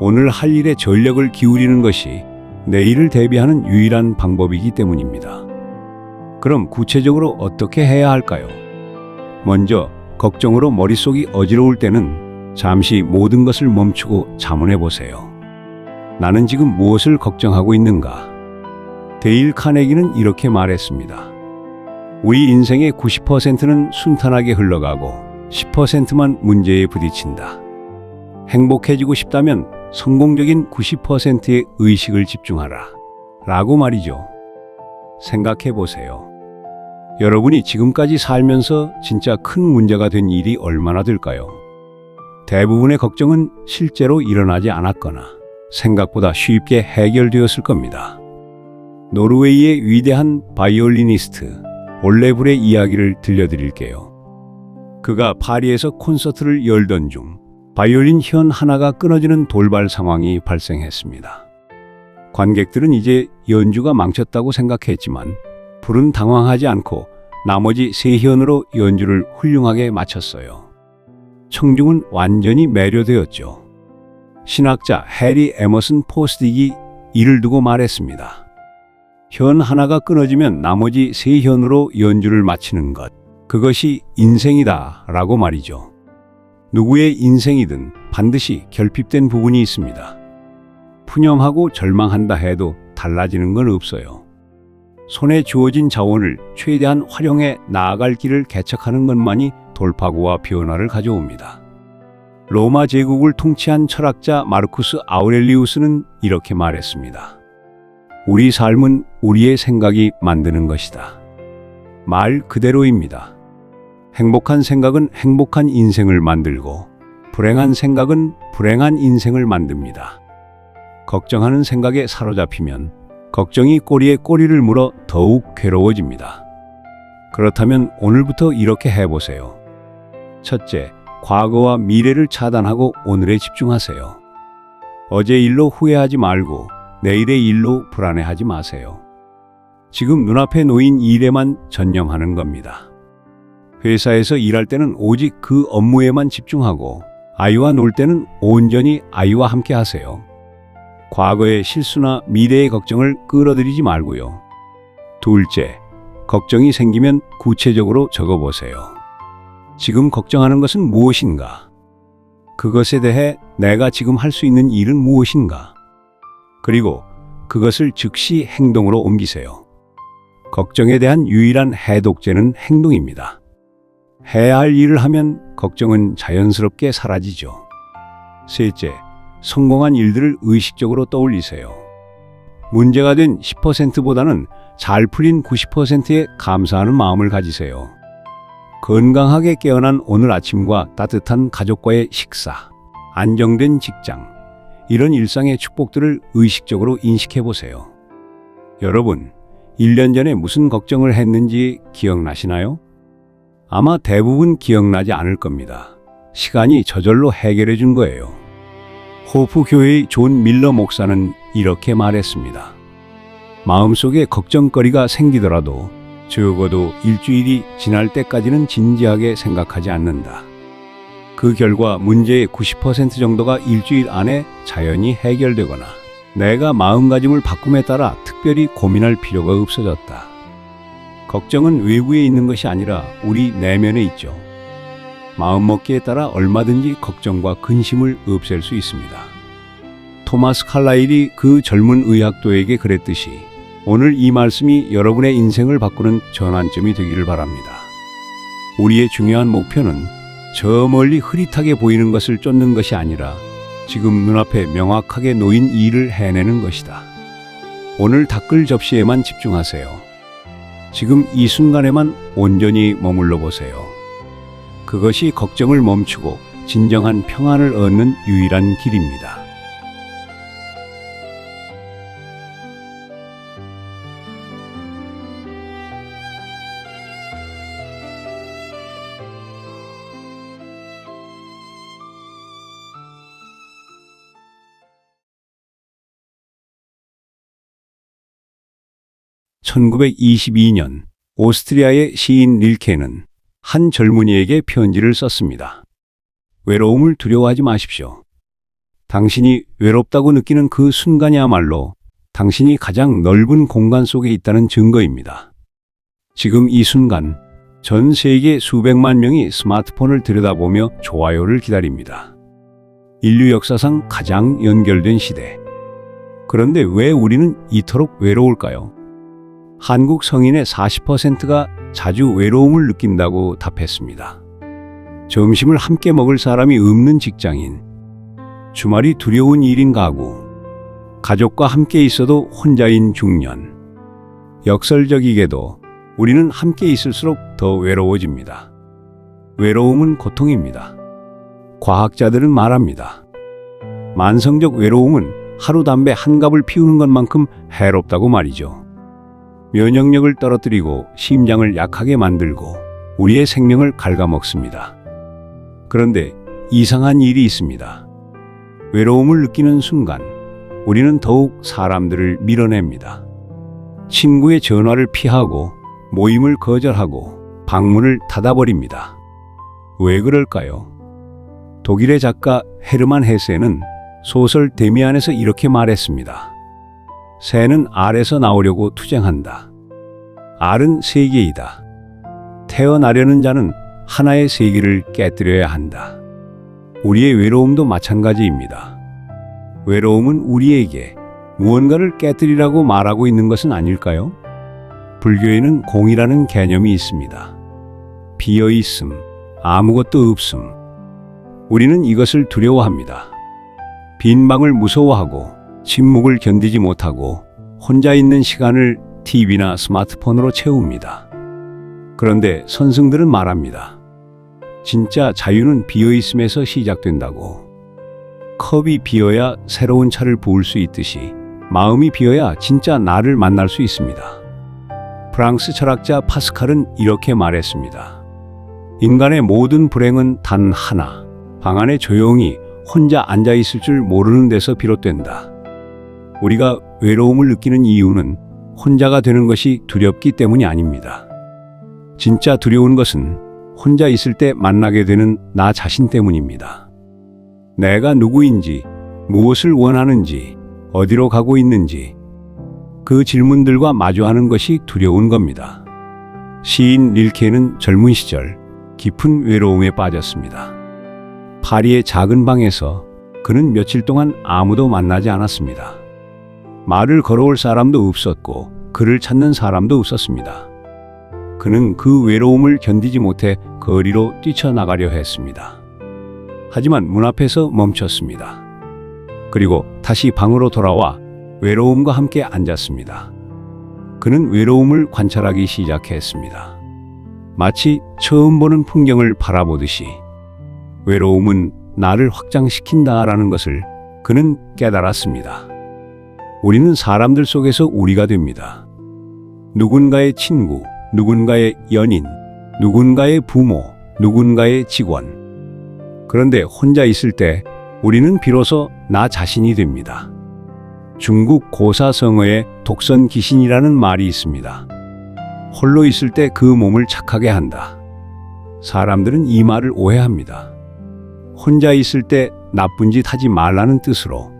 오늘 할 일에 전력을 기울이는 것이 내일을 대비하는 유일한 방법이기 때문입니다. 그럼 구체적으로 어떻게 해야 할까요? 먼저 걱정으로 머릿속이 어지러울 때는 잠시 모든 것을 멈추고 자문해 보세요. 나는 지금 무엇을 걱정하고 있는가? 데일 카네기는 이렇게 말했습니다. 우리 인생의 90%는 순탄하게 흘러가고 10%만 문제에 부딪힌다. 행복해지고 싶다면 성공적인 90%의 의식을 집중하라. 라고 말이죠. 생각해 보세요. 여러분이 지금까지 살면서 진짜 큰 문제가 된 일이 얼마나 될까요? 대부분의 걱정은 실제로 일어나지 않았거나 생각보다 쉽게 해결되었을 겁니다. 노르웨이의 위대한 바이올리니스트 올레불의 이야기를 들려드릴게요. 그가 파리에서 콘서트를 열던 중 바이올린 현 하나가 끊어지는 돌발 상황이 발생했습니다. 관객들은 이제 연주가 망쳤다고 생각했지만 불은 당황하지 않고 나머지 세 현으로 연주를 훌륭하게 마쳤어요. 청중은 완전히 매료되었죠. 신학자 해리 에머슨 포스딕이 이를 두고 말했습니다. 현 하나가 끊어지면 나머지 세 현으로 연주를 마치는 것, 그것이 인생이다 라고 말이죠. 누구의 인생이든 반드시 결핍된 부분이 있습니다. 푸념하고 절망한다 해도 달라지는 건 없어요. 손에 주어진 자원을 최대한 활용해 나아갈 길을 개척하는 것만이 돌파구와 변화를 가져옵니다. 로마 제국을 통치한 철학자 마르쿠스 아우렐리우스는 이렇게 말했습니다. 우리 삶은 우리의 생각이 만드는 것이다. 말 그대로입니다. 행복한 생각은 행복한 인생을 만들고 불행한 생각은 불행한 인생을 만듭니다. 걱정하는 생각에 사로잡히면 걱정이 꼬리에 꼬리를 물어 더욱 괴로워집니다. 그렇다면 오늘부터 이렇게 해보세요. 첫째, 과거와 미래를 차단하고 오늘에 집중하세요. 어제 일로 후회하지 말고 내일의 일로 불안해하지 마세요. 지금 눈앞에 놓인 일에만 전념하는 겁니다. 회사에서 일할 때는 오직 그 업무에만 집중하고 아이와 놀 때는 온전히 아이와 함께 하세요. 과거의 실수나 미래의 걱정을 끌어들이지 말고요. 둘째, 걱정이 생기면 구체적으로 적어보세요. 지금 걱정하는 것은 무엇인가? 그것에 대해 내가 지금 할 수 있는 일은 무엇인가? 그리고 그것을 즉시 행동으로 옮기세요. 걱정에 대한 유일한 해독제는 행동입니다. 해야 할 일을 하면 걱정은 자연스럽게 사라지죠. 셋째, 성공한 일들을 의식적으로 떠올리세요. 문제가 된 10%보다는 잘 풀린 90%에 감사하는 마음을 가지세요. 건강하게 깨어난 오늘 아침과 따뜻한 가족과의 식사, 안정된 직장, 이런 일상의 축복들을 의식적으로 인식해 보세요. 여러분, 1년 전에 무슨 걱정을 했는지 기억나시나요? 아마 대부분 기억나지 않을 겁니다. 시간이 저절로 해결해 준 거예요. 호프 교회의 존 밀러 목사는 이렇게 말했습니다. 마음속에 걱정거리가 생기더라도 적어도 일주일이 지날 때까지는 진지하게 생각하지 않는다. 그 결과 문제의 90% 정도가 일주일 안에 자연히 해결되거나 내가 마음가짐을 바꿈에 따라 특별히 고민할 필요가 없어졌다. 걱정은 외부에 있는 것이 아니라 우리 내면에 있죠. 마음먹기에 따라 얼마든지 걱정과 근심을 없앨 수 있습니다. 토마스 칼라일이 그 젊은 의학도에게 그랬듯이 오늘 이 말씀이 여러분의 인생을 바꾸는 전환점이 되기를 바랍니다. 우리의 중요한 목표는 저 멀리 흐릿하게 보이는 것을 쫓는 것이 아니라 지금 눈앞에 명확하게 놓인 일을 해내는 것이다. 오늘 닦을 접시에만 집중하세요. 지금 이 순간에만 온전히 머물러 보세요. 그것이 걱정을 멈추고 진정한 평안을 얻는 유일한 길입니다. (1922년) 오스트리아의 시인 릴케는 한 젊은이에게 편지를 썼습니다. 외로움을 두려워하지 마십시오. 당신이 외롭다고 느끼는 그 순간이야말로 당신이 가장 넓은 공간 속에 있다는 증거입니다. 지금 이 순간 전 세계 수백만 명이 스마트폰을 들여다보며 좋아요를 기다립니다. 인류 역사상 가장 연결된 시대. 그런데 왜 우리는 이토록 외로울까요? 한국 성인의 40%가 자주 외로움을 느낀다고 답했습니다. 점심을 함께 먹을 사람이 없는 직장인, 주말이 두려운 일인 가구, 가족과 함께 있어도 혼자인 중년. 역설적이게도 우리는 함께 있을수록 더 외로워집니다. 외로움은 고통입니다. 과학자들은 말합니다. 만성적 외로움은 하루 담배 한 갑을 피우는 것만큼 해롭다고 말이죠. 면역력을 떨어뜨리고 심장을 약하게 만들고 우리의 생명을 갉아먹습니다. 그런데 이상한 일이 있습니다. 외로움을 느끼는 순간 우리는 더욱 사람들을 밀어냅니다. 친구의 전화를 피하고 모임을 거절하고 방문을 닫아버립니다. 왜 그럴까요? 독일의 작가 헤르만 헤세는 소설 데미안에서 이렇게 말했습니다. 새는 알에서 나오려고 투쟁한다. 알은 세계이다. 태어나려는 자는 하나의 세계를 깨뜨려야 한다. 우리의 외로움도 마찬가지입니다. 외로움은 우리에게 무언가를 깨뜨리라고 말하고 있는 것은 아닐까요? 불교에는 공이라는 개념이 있습니다. 비어있음, 아무것도 없음. 우리는 이것을 두려워합니다. 빈 방을 무서워하고 침묵을 견디지 못하고 혼자 있는 시간을 TV나 스마트폰으로 채웁니다. 그런데 선승들은 말합니다. 진짜 자유는 비어있음에서 시작된다고. 컵이 비어야 새로운 차를 부을 수 있듯이 마음이 비어야 진짜 나를 만날 수 있습니다. 프랑스 철학자 파스칼은 이렇게 말했습니다. 인간의 모든 불행은 단 하나, 방 안에 조용히 혼자 앉아 있을 줄 모르는 데서 비롯된다. 우리가 외로움을 느끼는 이유는 혼자가 되는 것이 두렵기 때문이 아닙니다. 진짜 두려운 것은 혼자 있을 때 만나게 되는 나 자신 때문입니다. 내가 누구인지, 무엇을 원하는지, 어디로 가고 있는지, 그 질문들과 마주하는 것이 두려운 겁니다. 시인 릴케는 젊은 시절 깊은 외로움에 빠졌습니다. 파리의 작은 방에서 그는 며칠 동안 아무도 만나지 않았습니다. 말을 걸어올 사람도 없었고 그를 찾는 사람도 없었습니다. 그는 그 외로움을 견디지 못해 거리로 뛰쳐나가려 했습니다. 하지만 문 앞에서 멈췄습니다. 그리고 다시 방으로 돌아와 외로움과 함께 앉았습니다. 그는 외로움을 관찰하기 시작했습니다. 마치 처음 보는 풍경을 바라보듯이 외로움은 나를 확장시킨다라는 것을 그는 깨달았습니다. 우리는 사람들 속에서 우리가 됩니다. 누군가의 친구, 누군가의 연인, 누군가의 부모, 누군가의 직원. 그런데 혼자 있을 때 우리는 비로소 나 자신이 됩니다. 중국 고사성어에 독선 귀신이라는 말이 있습니다. 홀로 있을 때 그 몸을 착하게 한다. 사람들은 이 말을 오해합니다. 혼자 있을 때 나쁜 짓 하지 말라는 뜻으로.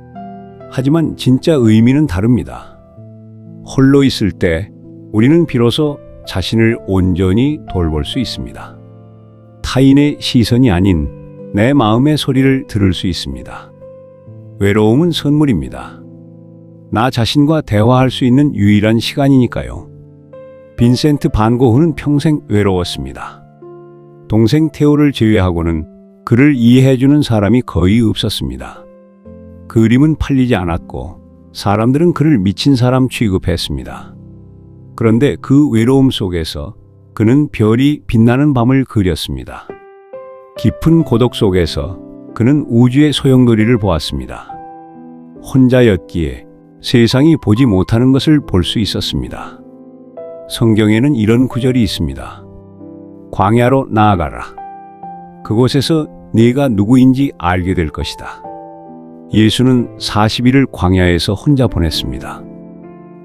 하지만 진짜 의미는 다릅니다. 홀로 있을 때 우리는 비로소 자신을 온전히 돌볼 수 있습니다. 타인의 시선이 아닌 내 마음의 소리를 들을 수 있습니다. 외로움은 선물입니다. 나 자신과 대화할 수 있는 유일한 시간이니까요. 빈센트 반 고흐는 평생 외로웠습니다. 동생 테오를 제외하고는 그를 이해해주는 사람이 거의 없었습니다. 그림은 팔리지 않았고 사람들은 그를 미친 사람 취급했습니다. 그런데 그 외로움 속에서 그는 별이 빛나는 밤을 그렸습니다. 깊은 고독 속에서 그는 우주의 소용돌이를 보았습니다. 혼자였기에 세상이 보지 못하는 것을 볼 수 있었습니다. 성경에는 이런 구절이 있습니다. 광야로 나아가라. 그곳에서 네가 누구인지 알게 될 것이다. 예수는 40일을 광야에서 혼자 보냈습니다.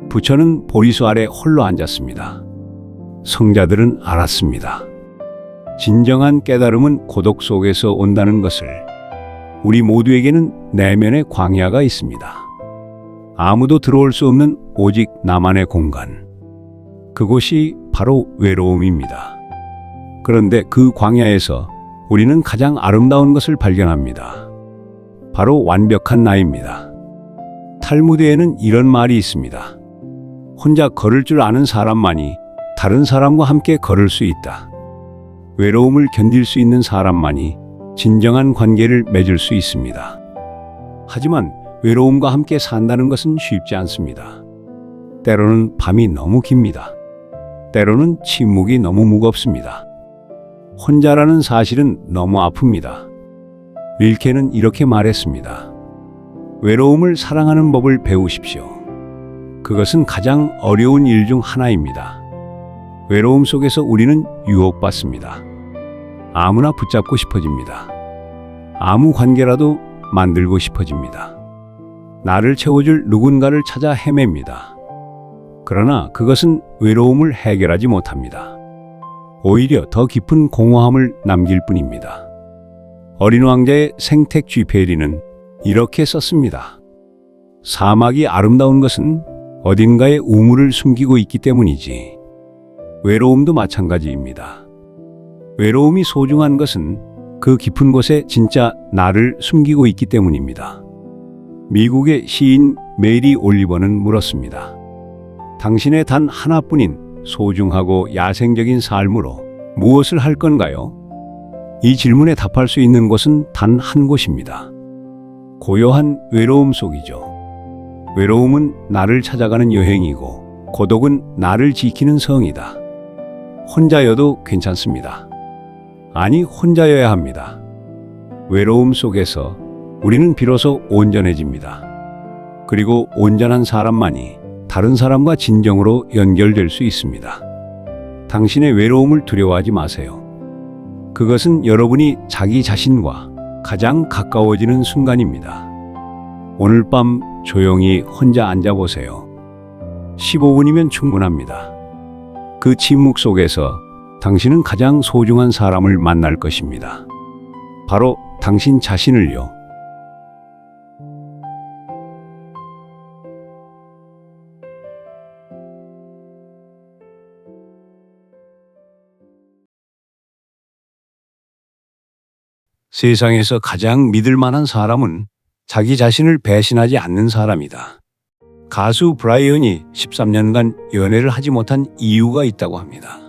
부처는 보리수 아래 홀로 앉았습니다. 성자들은 알았습니다. 진정한 깨달음은 고독 속에서 온다는 것을. 우리 모두에게는 내면의 광야가 있습니다. 아무도 들어올 수 없는 오직 나만의 공간. 그곳이 바로 외로움입니다. 그런데 그 광야에서 우리는 가장 아름다운 것을 발견합니다. 바로 완벽한 나입니다. 탈무드에는 이런 말이 있습니다. 혼자 걸을 줄 아는 사람만이 다른 사람과 함께 걸을 수 있다. 외로움을 견딜 수 있는 사람만이 진정한 관계를 맺을 수 있습니다. 하지만 외로움과 함께 산다는 것은 쉽지 않습니다. 때로는 밤이 너무 깁니다. 때로는 침묵이 너무 무겁습니다. 혼자라는 사실은 너무 아픕니다. 릴케는 이렇게 말했습니다. 외로움을 사랑하는 법을 배우십시오. 그것은 가장 어려운 일 중 하나입니다. 외로움 속에서 우리는 유혹받습니다. 아무나 붙잡고 싶어집니다. 아무 관계라도 만들고 싶어집니다. 나를 채워줄 누군가를 찾아 헤맵니다. 그러나 그것은 외로움을 해결하지 못합니다. 오히려 더 깊은 공허함을 남길 뿐입니다. 어린 왕자의 생택 쥐페리는 이렇게 썼습니다. 사막이 아름다운 것은 어딘가에 우물을 숨기고 있기 때문이지. 외로움도 마찬가지입니다. 외로움이 소중한 것은 그 깊은 곳에 진짜 나를 숨기고 있기 때문입니다. 미국의 시인 메리 올리버는 물었습니다. 당신의 단 하나뿐인 소중하고 야생적인 삶으로 무엇을 할 건가요? 이 질문에 답할 수 있는 곳은 단 한 곳입니다. 고요한 외로움 속이죠. 외로움은 나를 찾아가는 여행이고 고독은 나를 지키는 성이다. 혼자여도 괜찮습니다. 아니, 혼자여야 합니다. 외로움 속에서 우리는 비로소 온전해집니다. 그리고 온전한 사람만이 다른 사람과 진정으로 연결될 수 있습니다. 당신의 외로움을 두려워하지 마세요. 그것은 여러분이 자기 자신과 가장 가까워지는 순간입니다. 오늘 밤 조용히 혼자 앉아보세요. 15분이면 충분합니다. 그 침묵 속에서 당신은 가장 소중한 사람을 만날 것입니다. 바로 당신 자신을요. 세상에서 가장 믿을 만한 사람은 자기 자신을 배신하지 않는 사람이다. 가수 브라이언이 13년간 연애를 하지 못한 이유가 있다고 합니다.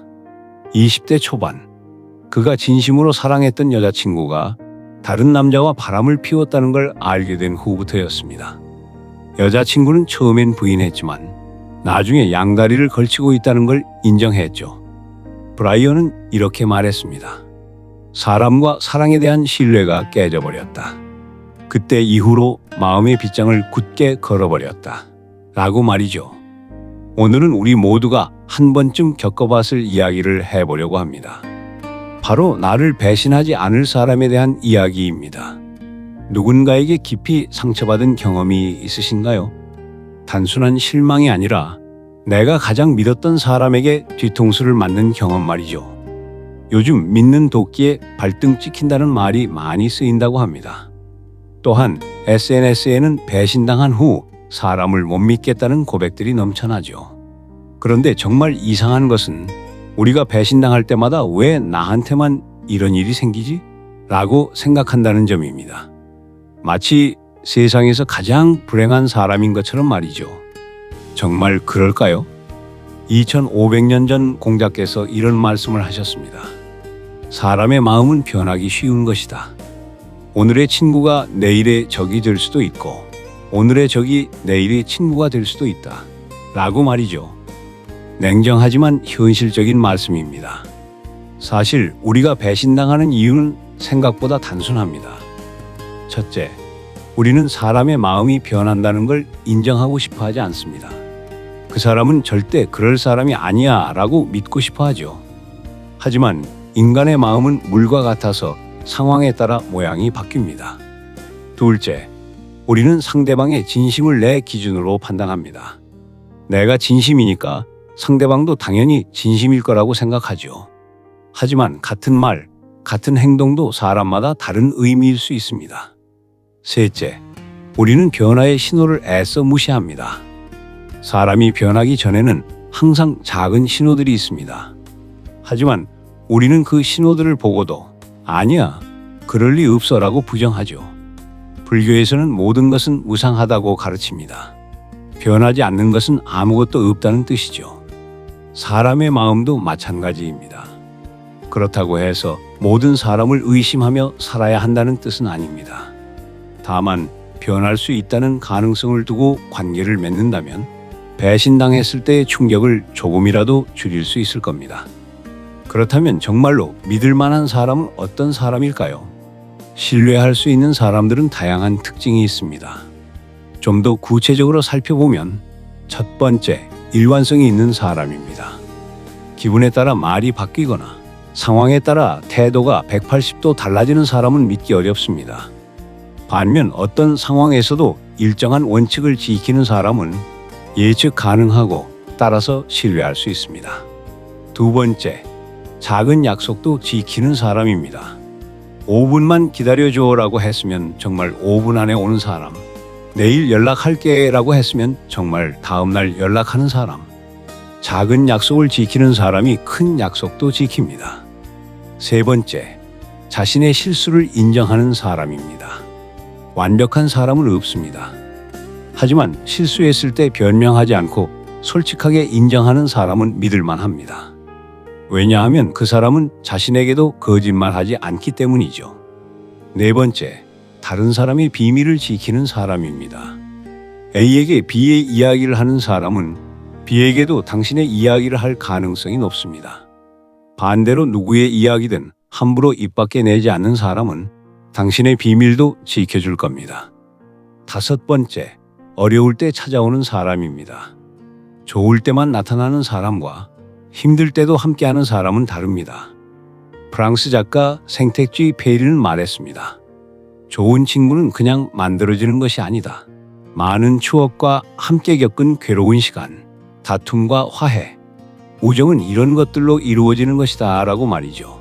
20대 초반, 그가 진심으로 사랑했던 여자친구가 다른 남자와 바람을 피웠다는 걸 알게 된 후부터였습니다. 여자친구는 처음엔 부인했지만 나중에 양다리를 걸치고 있다는 걸 인정했죠. 브라이언은 이렇게 말했습니다. 사람과 사랑에 대한 신뢰가 깨져버렸다. 그때 이후로 마음의 빗장을 굳게 걸어버렸다. 라고 말이죠. 오늘은 우리 모두가 한 번쯤 겪어봤을 이야기를 해보려고 합니다. 바로 나를 배신하지 않을 사람에 대한 이야기입니다. 누군가에게 깊이 상처받은 경험이 있으신가요? 단순한 실망이 아니라 내가 가장 믿었던 사람에게 뒤통수를 맞는 경험 말이죠. 요즘 믿는 도끼에 발등 찍힌다는 말이 많이 쓰인다고 합니다. 또한 SNS에는 배신당한 후 사람을 못 믿겠다는 고백들이 넘쳐나죠. 그런데 정말 이상한 것은 우리가 배신당할 때마다 왜 나한테만 이런 일이 생기지? 라고 생각한다는 점입니다. 마치 세상에서 가장 불행한 사람인 것처럼 말이죠. 정말 그럴까요? 2500년 전 공자께서 이런 말씀을 하셨습니다. 사람의 마음은 변하기 쉬운 것이다. 오늘의 친구가 내일의 적이 될 수도 있고 오늘의 적이 내일의 친구가 될 수도 있다. 라고 말이죠. 냉정하지만 현실적인 말씀입니다. 사실 우리가 배신당하는 이유는 생각보다 단순합니다. 첫째, 우리는 사람의 마음이 변한다는 걸 인정하고 싶어 하지 않습니다. 그 사람은 절대 그럴 사람이 아니야 라고 믿고 싶어 하죠. 하지만 인간의 마음은 물과 같아서 상황에 따라 모양이 바뀝니다. 둘째, 우리는 상대방의 진심을 내 기준으로 판단합니다. 내가 진심이니까 상대방도 당연히 진심일 거라고 생각하죠. 하지만 같은 말, 같은 행동도 사람마다 다른 의미일 수 있습니다. 셋째, 우리는 변화의 신호를 애써 무시합니다. 사람이 변하기 전에는 항상 작은 신호들이 있습니다. 하지만 우리는 그 신호들을 보고도 아니야, 그럴 리 없어라고 부정하죠. 불교에서는 모든 것은 무상하다고 가르칩니다. 변하지 않는 것은 아무것도 없다는 뜻이죠. 사람의 마음도 마찬가지입니다. 그렇다고 해서 모든 사람을 의심하며 살아야 한다는 뜻은 아닙니다. 다만 변할 수 있다는 가능성을 두고 관계를 맺는다면 배신당했을 때의 충격을 조금이라도 줄일 수 있을 겁니다. 그렇다면 정말로 믿을 만한 사람은 어떤 사람일까요? 신뢰할 수 있는 사람들은 다양한 특징이 있습니다. 좀 더 구체적으로 살펴보면 첫 번째, 일관성이 있는 사람입니다. 기분에 따라 말이 바뀌거나 상황에 따라 태도가 180도 달라지는 사람은 믿기 어렵습니다. 반면 어떤 상황에서도 일정한 원칙을 지키는 사람은 예측 가능하고 따라서 신뢰할 수 있습니다. 두 번째, 작은 약속도 지키는 사람입니다. 5분만 기다려줘라고 했으면 정말 5분 안에 오는 사람, 내일 연락할게 라고 했으면 정말 다음날 연락하는 사람, 작은 약속을 지키는 사람이 큰 약속도 지킵니다. 세 번째, 자신의 실수를 인정하는 사람입니다. 완벽한 사람은 없습니다. 하지만 실수했을 때 변명하지 않고 솔직하게 인정하는 사람은 믿을만 합니다. 왜냐하면 그 사람은 자신에게도 거짓말하지 않기 때문이죠. 네 번째, 다른 사람의 비밀을 지키는 사람입니다. A에게 B의 이야기를 하는 사람은 B에게도 당신의 이야기를 할 가능성이 높습니다. 반대로 누구의 이야기든 함부로 입 밖에 내지 않는 사람은 당신의 비밀도 지켜줄 겁니다. 다섯 번째, 어려울 때 찾아오는 사람입니다. 좋을 때만 나타나는 사람과 힘들 때도 함께하는 사람은 다릅니다. 프랑스 작가 생텍쥐 페이리는 말했습니다. 좋은 친구는 그냥 만들어지는 것이 아니다. 많은 추억과 함께 겪은 괴로운 시간, 다툼과 화해, 우정은 이런 것들로 이루어지는 것이다 라고 말이죠.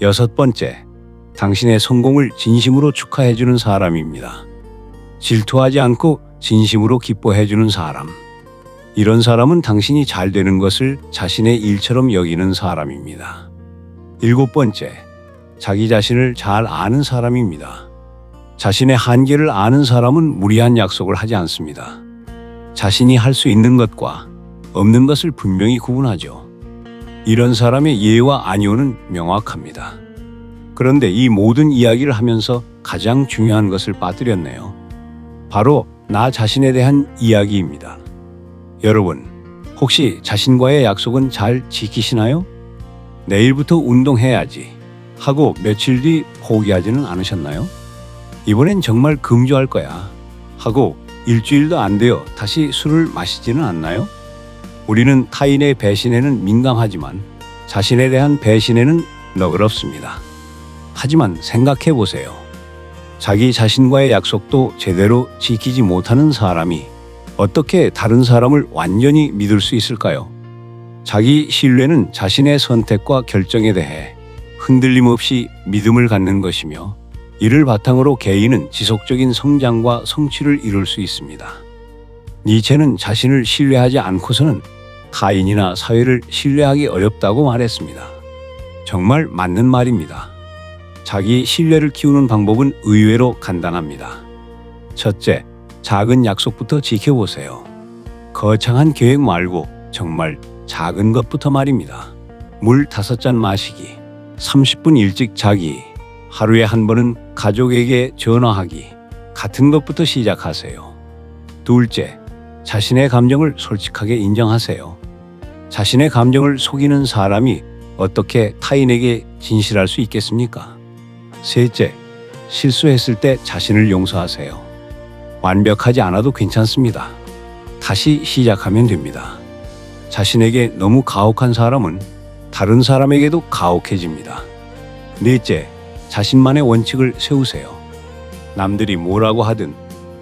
6번째, 당신의 성공을 진심으로 축하해주는 사람입니다. 질투하지 않고 진심으로 기뻐해주는 사람. 이런 사람은 당신이 잘 되는 것을 자신의 일처럼 여기는 사람입니다. 7번째, 자기 자신을 잘 아는 사람입니다. 자신의 한계를 아는 사람은 무리한 약속을 하지 않습니다. 자신이 할 수 있는 것과 없는 것을 분명히 구분하죠. 이런 사람의 예와 아니오는 명확합니다. 그런데 이 모든 이야기를 하면서 가장 중요한 것을 빠뜨렸네요. 바로 나 자신에 대한 이야기입니다. 여러분, 혹시 자신과의 약속은 잘 지키시나요? 내일부터 운동해야지 하고 며칠 뒤 포기하지는 않으셨나요? 이번엔 정말 금주할 거야 하고 일주일도 안 되어 다시 술을 마시지는 않나요? 우리는 타인의 배신에는 민감하지만 자신에 대한 배신에는 너그럽습니다. 하지만 생각해 보세요. 자기 자신과의 약속도 제대로 지키지 못하는 사람이 어떻게 다른 사람을 완전히 믿을 수 있을까요? 자기 신뢰는 자신의 선택과 결정에 대해 흔들림 없이 믿음을 갖는 것이며 이를 바탕으로 개인은 지속적인 성장과 성취를 이룰 수 있습니다. 니체는 자신을 신뢰하지 않고서는 타인이나 사회를 신뢰하기 어렵다고 말했습니다. 정말 맞는 말입니다. 자기 신뢰를 키우는 방법은 의외로 간단합니다. 첫째, 작은 약속부터 지켜보세요. 거창한 계획 말고 정말 작은 것부터 말입니다. 물 5잔 마시기, 30분 일찍 자기, 하루에 한 번은 가족에게 전화하기 같은 것부터 시작하세요. 둘째, 자신의 감정을 솔직하게 인정하세요. 자신의 감정을 속이는 사람이 어떻게 타인에게 진실할 수 있겠습니까? 셋째, 실수했을 때 자신을 용서하세요. 완벽하지 않아도 괜찮습니다. 다시 시작하면 됩니다. 자신에게 너무 가혹한 사람은 다른 사람에게도 가혹해집니다. 넷째, 자신만의 원칙을 세우세요. 남들이 뭐라고 하든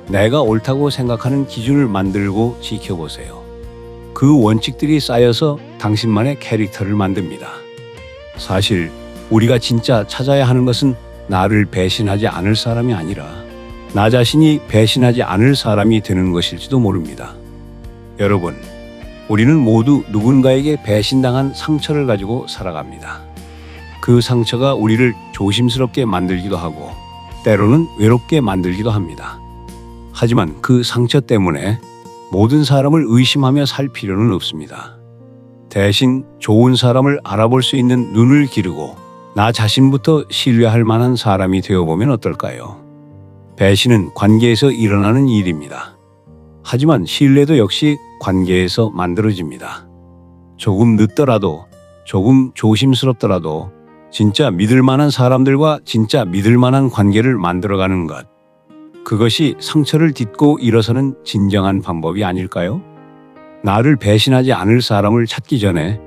내가 옳다고 생각하는 기준을 만들고 지켜보세요. 그 원칙들이 쌓여서 당신만의 캐릭터를 만듭니다. 사실 우리가 진짜 찾아야 하는 것은 나를 배신하지 않을 사람이 아니라 나 자신이 배신하지 않을 사람이 되는 것일지도 모릅니다. 여러분, 우리는 모두 누군가에게 배신당한 상처를 가지고 살아갑니다. 그 상처가 우리를 조심스럽게 만들기도 하고 때로는 외롭게 만들기도 합니다. 하지만 그 상처 때문에 모든 사람을 의심하며 살 필요는 없습니다. 대신 좋은 사람을 알아볼 수 있는 눈을 기르고 나 자신부터 신뢰할 만한 사람이 되어보면 어떨까요? 배신은 관계에서 일어나는 일입니다. 하지만 신뢰도 역시 관계에서 만들어집니다. 조금 늦더라도, 조금 조심스럽더라도 진짜 믿을 만한 사람들과 진짜 믿을 만한 관계를 만들어가는 것. 그것이 상처를 딛고 일어서는 진정한 방법이 아닐까요? 나를 배신하지 않을 사람을 찾기 전에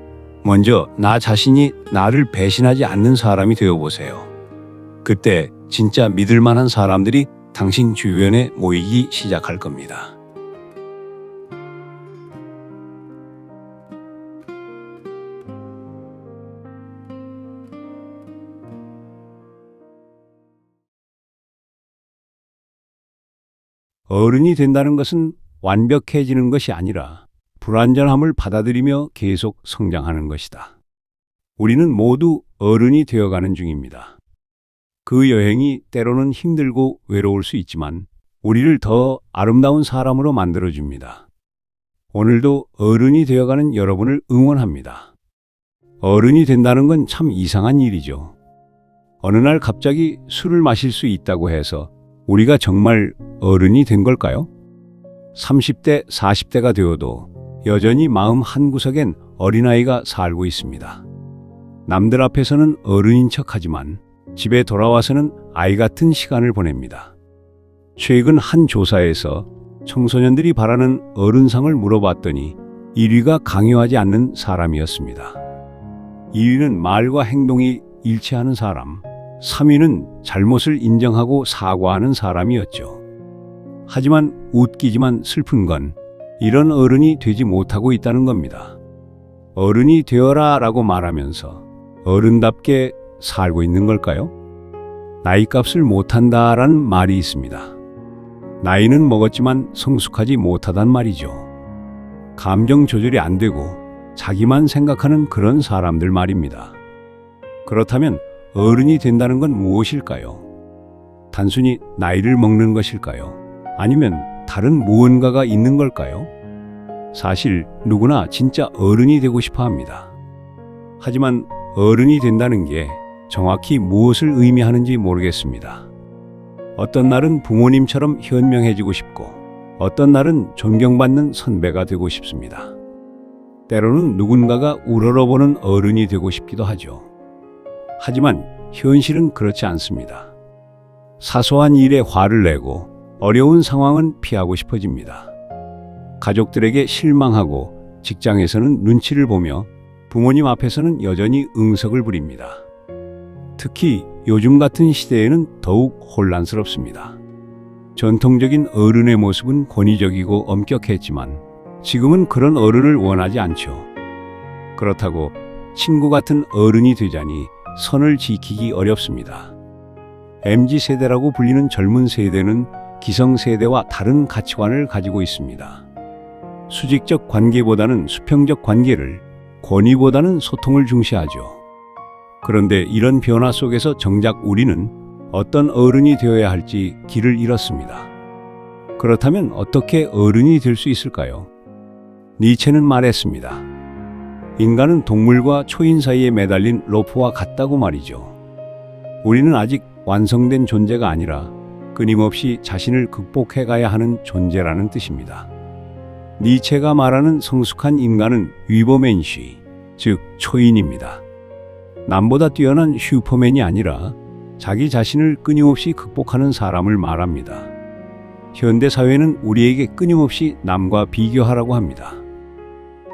먼저 나 자신이 나를 배신하지 않는 사람이 되어보세요. 그때 진짜 믿을 만한 사람들이 당신 주변에 모이기 시작할 겁니다. 어른이 된다는 것은 완벽해지는 것이 아니라 불완전함을 받아들이며 계속 성장하는 것이다. 우리는 모두 어른이 되어가는 중입니다. 그 여행이 때로는 힘들고 외로울 수 있지만 우리를 더 아름다운 사람으로 만들어줍니다. 오늘도 어른이 되어가는 여러분을 응원합니다. 어른이 된다는 건 참 이상한 일이죠. 어느 날 갑자기 술을 마실 수 있다고 해서 우리가 정말 어른이 된 걸까요? 30대, 40대가 되어도 여전히 마음 한구석엔 어린아이가 살고 있습니다. 남들 앞에서는 어른인 척하지만 집에 돌아와서는 아이 같은 시간을 보냅니다. 최근 한 조사에서 청소년들이 바라는 어른상을 물어봤더니 1위가 강요하지 않는 사람이었습니다. 2위는 말과 행동이 일치하는 사람, 3위는 잘못을 인정하고 사과하는 사람이었죠. 하지만 웃기지만 슬픈 건 이런 어른이 되지 못하고 있다는 겁니다. 어른이 되어라 라고 말하면서 어른답게 살고 있는 걸까요? 나이값을 못한다라는 말이 있습니다. 나이는 먹었지만 성숙하지 못하단 말이죠. 감정 조절이 안 되고 자기만 생각하는 그런 사람들 말입니다. 그렇다면 어른이 된다는 건 무엇일까요? 단순히 나이를 먹는 것일까요? 아니면 다른 무언가가 있는 걸까요? 사실 누구나 진짜 어른이 되고 싶어 합니다. 하지만 어른이 된다는 게 정확히 무엇을 의미하는지 모르겠습니다. 어떤 날은 부모님처럼 현명해지고 싶고, 어떤 날은 존경받는 선배가 되고 싶습니다. 때로는 누군가가 우러러보는 어른이 되고 싶기도 하죠. 하지만 현실은 그렇지 않습니다. 사소한 일에 화를 내고 어려운 상황은 피하고 싶어집니다. 가족들에게 실망하고 직장에서는 눈치를 보며 부모님 앞에서는 여전히 응석을 부립니다. 특히 요즘 같은 시대에는 더욱 혼란스럽습니다. 전통적인 어른의 모습은 권위적이고 엄격했지만 지금은 그런 어른을 원하지 않죠. 그렇다고 친구 같은 어른이 되자니 선을 지키기 어렵습니다. MZ세대라고 불리는 젊은 세대는 기성세대와 다른 가치관을 가지고 있습니다. 수직적 관계보다는 수평적 관계를, 권위보다는 소통을 중시하죠. 그런데 이런 변화 속에서 정작 우리는 어떤 어른이 되어야 할지 길을 잃었습니다. 그렇다면 어떻게 어른이 될 수 있을까요? 니체는 말했습니다. 인간은 동물과 초인 사이에 매달린 로프와 같다고 말이죠. 우리는 아직 완성된 존재가 아니라 끊임없이 자신을 극복해 가야 하는 존재라는 뜻입니다. 니체가 말하는 성숙한 인간은 위버맨시, 즉 초인입니다. 남보다 뛰어난 슈퍼맨이 아니라 자기 자신을 끊임없이 극복하는 사람을 말합니다. 현대 사회는 우리에게 끊임없이 남과 비교하라고 합니다.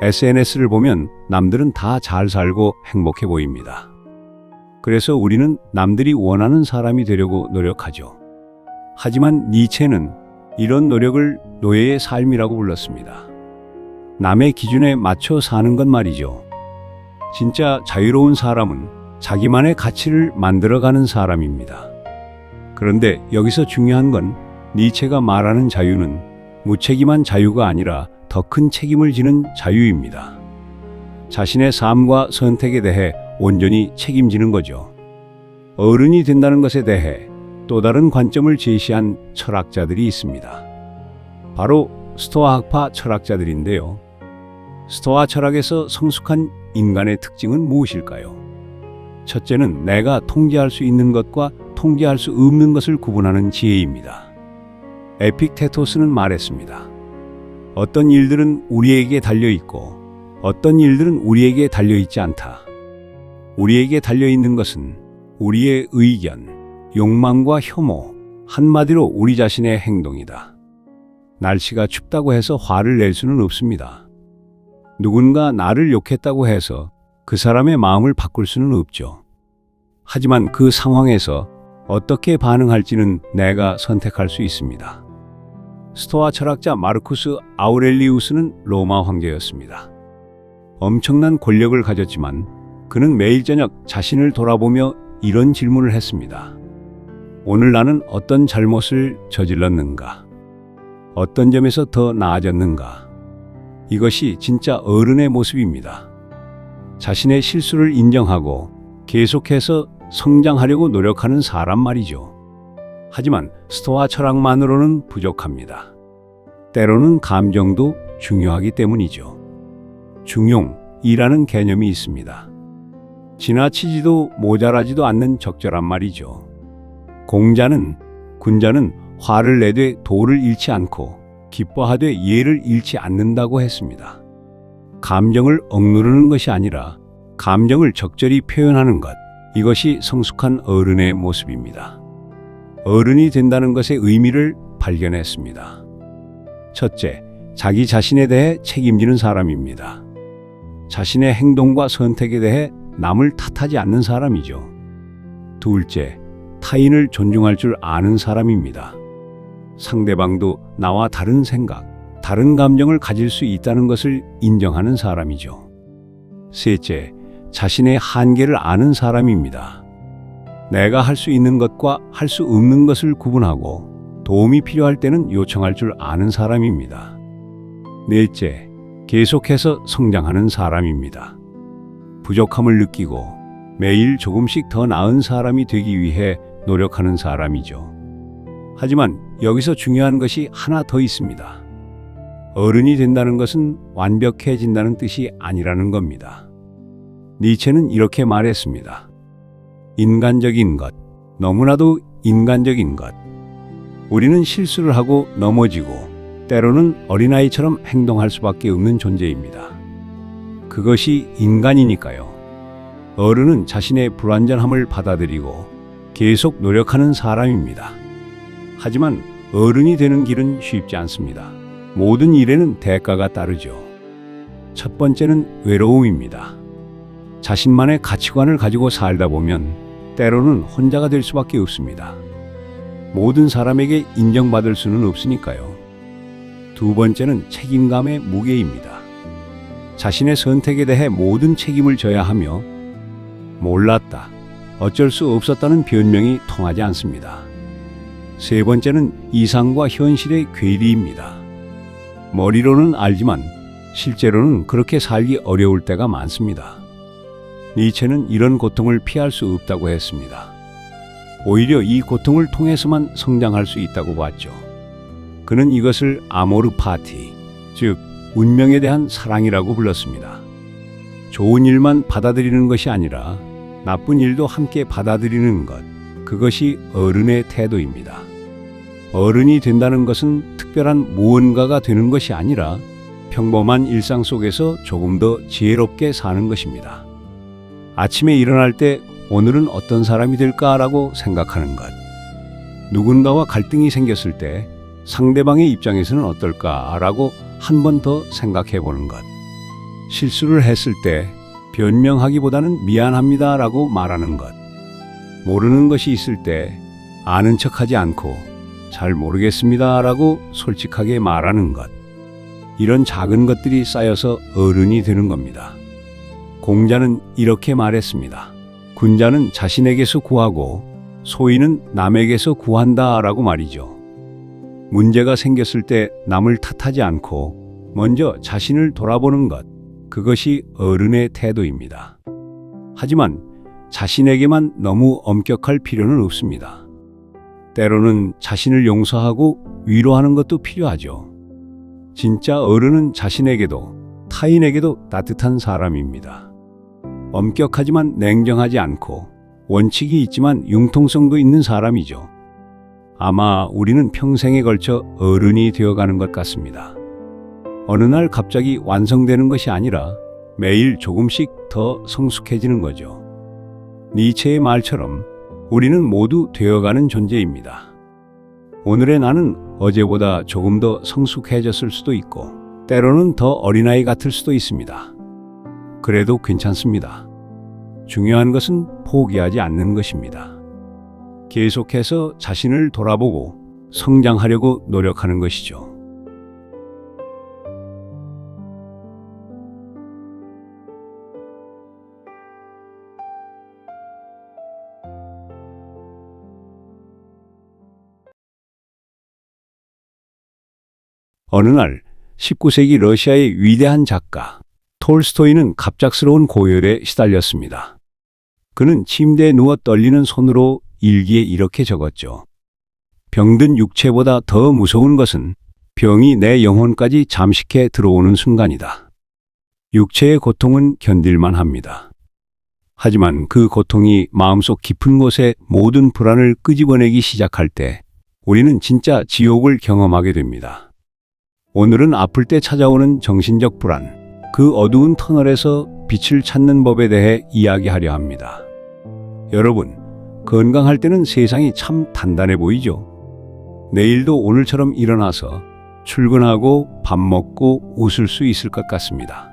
SNS를 보면 남들은 다 잘 살고 행복해 보입니다. 그래서 우리는 남들이 원하는 사람이 되려고 노력하죠. 하지만 니체는 이런 노력을 노예의 삶이라고 불렀습니다. 남의 기준에 맞춰 사는 것 말이죠. 진짜 자유로운 사람은 자기만의 가치를 만들어가는 사람입니다. 그런데 여기서 중요한 건 니체가 말하는 자유는 무책임한 자유가 아니라 더 큰 책임을 지는 자유입니다. 자신의 삶과 선택에 대해 온전히 책임지는 거죠. 어른이 된다는 것에 대해 또 다른 관점을 제시한 철학자들이 있습니다. 바로 스토아 학파 철학자들인데요. 스토아 철학에서 성숙한 인간의 특징은 무엇일까요? 첫째는 내가 통제할 수 있는 것과 통제할 수 없는 것을 구분하는 지혜입니다. 에픽테토스는 말했습니다. 어떤 일들은 우리에게 달려있고 어떤 일들은 우리에게 달려있지 않다. 우리에게 달려있는 것은 우리의 의견, 욕망과 혐오, 한마디로 우리 자신의 행동이다. 날씨가 춥다고 해서 화를 낼 수는 없습니다. 누군가 나를 욕했다고 해서 그 사람의 마음을 바꿀 수는 없죠. 하지만 그 상황에서 어떻게 반응할지는 내가 선택할 수 있습니다. 스토아 철학자 마르쿠스 아우렐리우스는 로마 황제였습니다. 엄청난 권력을 가졌지만 그는 매일 저녁 자신을 돌아보며 이런 질문을 했습니다. 오늘 나는 어떤 잘못을 저질렀는가? 어떤 점에서 더 나아졌는가? 이것이 진짜 어른의 모습입니다. 자신의 실수를 인정하고 계속해서 성장하려고 노력하는 사람 말이죠. 하지만 스토아 철학만으로는 부족합니다. 때로는 감정도 중요하기 때문이죠. 중용이라는 개념이 있습니다. 지나치지도 모자라지도 않는 적절한 말이죠. 군자는 화를 내되 도를 잃지 않고 기뻐하되 예를 잃지 않는다고 했습니다. 감정을 억누르는 것이 아니라 감정을 적절히 표현하는 것, 이것이 성숙한 어른의 모습입니다. 어른이 된다는 것의 의미를 발견했습니다. 첫째, 자기 자신에 대해 책임지는 사람입니다. 자신의 행동과 선택에 대해 남을 탓하지 않는 사람이죠. 둘째, 타인을 존중할 줄 아는 사람입니다. 상대방도 나와 다른 생각, 다른 감정을 가질 수 있다는 것을 인정하는 사람이죠. 셋째, 자신의 한계를 아는 사람입니다. 내가 할 수 있는 것과 할 수 없는 것을 구분하고 도움이 필요할 때는 요청할 줄 아는 사람입니다. 넷째, 계속해서 성장하는 사람입니다. 부족함을 느끼고 매일 조금씩 더 나은 사람이 되기 위해 노력하는 사람이죠. 하지만 여기서 중요한 것이 하나 더 있습니다. 어른이 된다는 것은 완벽해진다는 뜻이 아니라는 겁니다. 니체는 이렇게 말했습니다. 인간적인 것, 너무나도 인간적인 것. 우리는 실수를 하고 넘어지고 때로는 어린아이처럼 행동할 수밖에 없는 존재입니다. 그것이 인간이니까요. 어른은 자신의 불완전함을 받아들이고 계속 노력하는 사람입니다. 하지만 어른이 되는 길은 쉽지 않습니다. 모든 일에는 대가가 따르죠. 첫 번째는 외로움입니다. 자신만의 가치관을 가지고 살다 보면 때로는 혼자가 될 수밖에 없습니다. 모든 사람에게 인정받을 수는 없으니까요. 두 번째는 책임감의 무게입니다. 자신의 선택에 대해 모든 책임을 져야 하며 몰랐다, 어쩔 수 없었다는 변명이 통하지 않습니다. 세 번째는 이상과 현실의 괴리입니다. 머리로는 알지만 실제로는 그렇게 살기 어려울 때가 많습니다. 니체는 이런 고통을 피할 수 없다고 했습니다. 오히려 이 고통을 통해서만 성장할 수 있다고 봤죠. 그는 이것을 아모르 파티, 즉 운명에 대한 사랑이라고 불렀습니다. 좋은 일만 받아들이는 것이 아니라 나쁜 일도 함께 받아들이는 것, 그것이 어른의 태도입니다. 어른이 된다는 것은 특별한 무언가가 되는 것이 아니라 평범한 일상 속에서 조금 더 지혜롭게 사는 것입니다. 아침에 일어날 때 오늘은 어떤 사람이 될까라고 생각하는 것. 누군가와 갈등이 생겼을 때 상대방의 입장에서는 어떨까라고 한 번 더 생각해 보는 것. 실수를 했을 때 변명하기보다는 미안합니다라고 말하는 것. 모르는 것이 있을 때 아는 척하지 않고 잘 모르겠습니다라고 솔직하게 말하는 것. 이런 작은 것들이 쌓여서 어른이 되는 겁니다. 공자는 이렇게 말했습니다. 군자는 자신에게서 구하고 소인은 남에게서 구한다라고 말이죠. 문제가 생겼을 때 남을 탓하지 않고 먼저 자신을 돌아보는 것, 그것이 어른의 태도입니다. 하지만 자신에게만 너무 엄격할 필요는 없습니다. 때로는 자신을 용서하고 위로하는 것도 필요하죠. 진짜 어른은 자신에게도 타인에게도 따뜻한 사람입니다. 엄격하지만 냉정하지 않고 원칙이 있지만 융통성도 있는 사람이죠. 아마 우리는 평생에 걸쳐 어른이 되어가는 것 같습니다. 어느 날 갑자기 완성되는 것이 아니라 매일 조금씩 더 성숙해지는 거죠. 니체의 말처럼 우리는 모두 되어가는 존재입니다. 오늘의 나는 어제보다 조금 더 성숙해졌을 수도 있고 때로는 더 어린아이 같을 수도 있습니다. 그래도 괜찮습니다. 중요한 것은 포기하지 않는 것입니다. 계속해서 자신을 돌아보고 성장하려고 노력하는 것이죠. 어느 날 19세기 러시아의 위대한 작가 톨스토이는 갑작스러운 고열에 시달렸습니다. 그는 침대에 누워 떨리는 손으로 일기에 이렇게 적었죠. 병든 육체보다 더 무서운 것은 병이 내 영혼까지 잠식해 들어오는 순간이다. 육체의 고통은 견딜만 합니다. 하지만 그 고통이 마음속 깊은 곳에 모든 불안을 끄집어내기 시작할 때 우리는 진짜 지옥을 경험하게 됩니다. 오늘은 아플 때 찾아오는 정신적 불안, 그 어두운 터널에서 빛을 찾는 법에 대해 이야기하려 합니다. 여러분, 건강할 때는 세상이 참 단단해 보이죠? 내일도 오늘처럼 일어나서 출근하고 밥 먹고 웃을 수 있을 것 같습니다.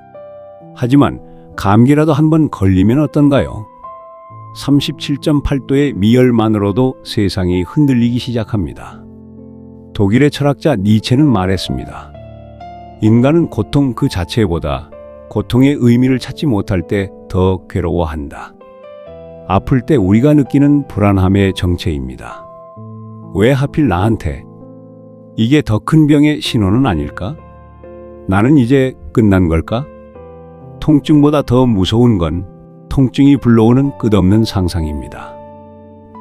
하지만 감기라도 한번 걸리면 어떤가요? 37.8도의 미열만으로도 세상이 흔들리기 시작합니다. 독일의 철학자 니체는 말했습니다. 인간은 고통 그 자체보다 고통의 의미를 찾지 못할 때 더 괴로워한다. 아플 때 우리가 느끼는 불안함의 정체입니다. 왜 하필 나한테? 이게 더 큰 병의 신호는 아닐까? 나는 이제 끝난 걸까? 통증보다 더 무서운 건 통증이 불러오는 끝없는 상상입니다.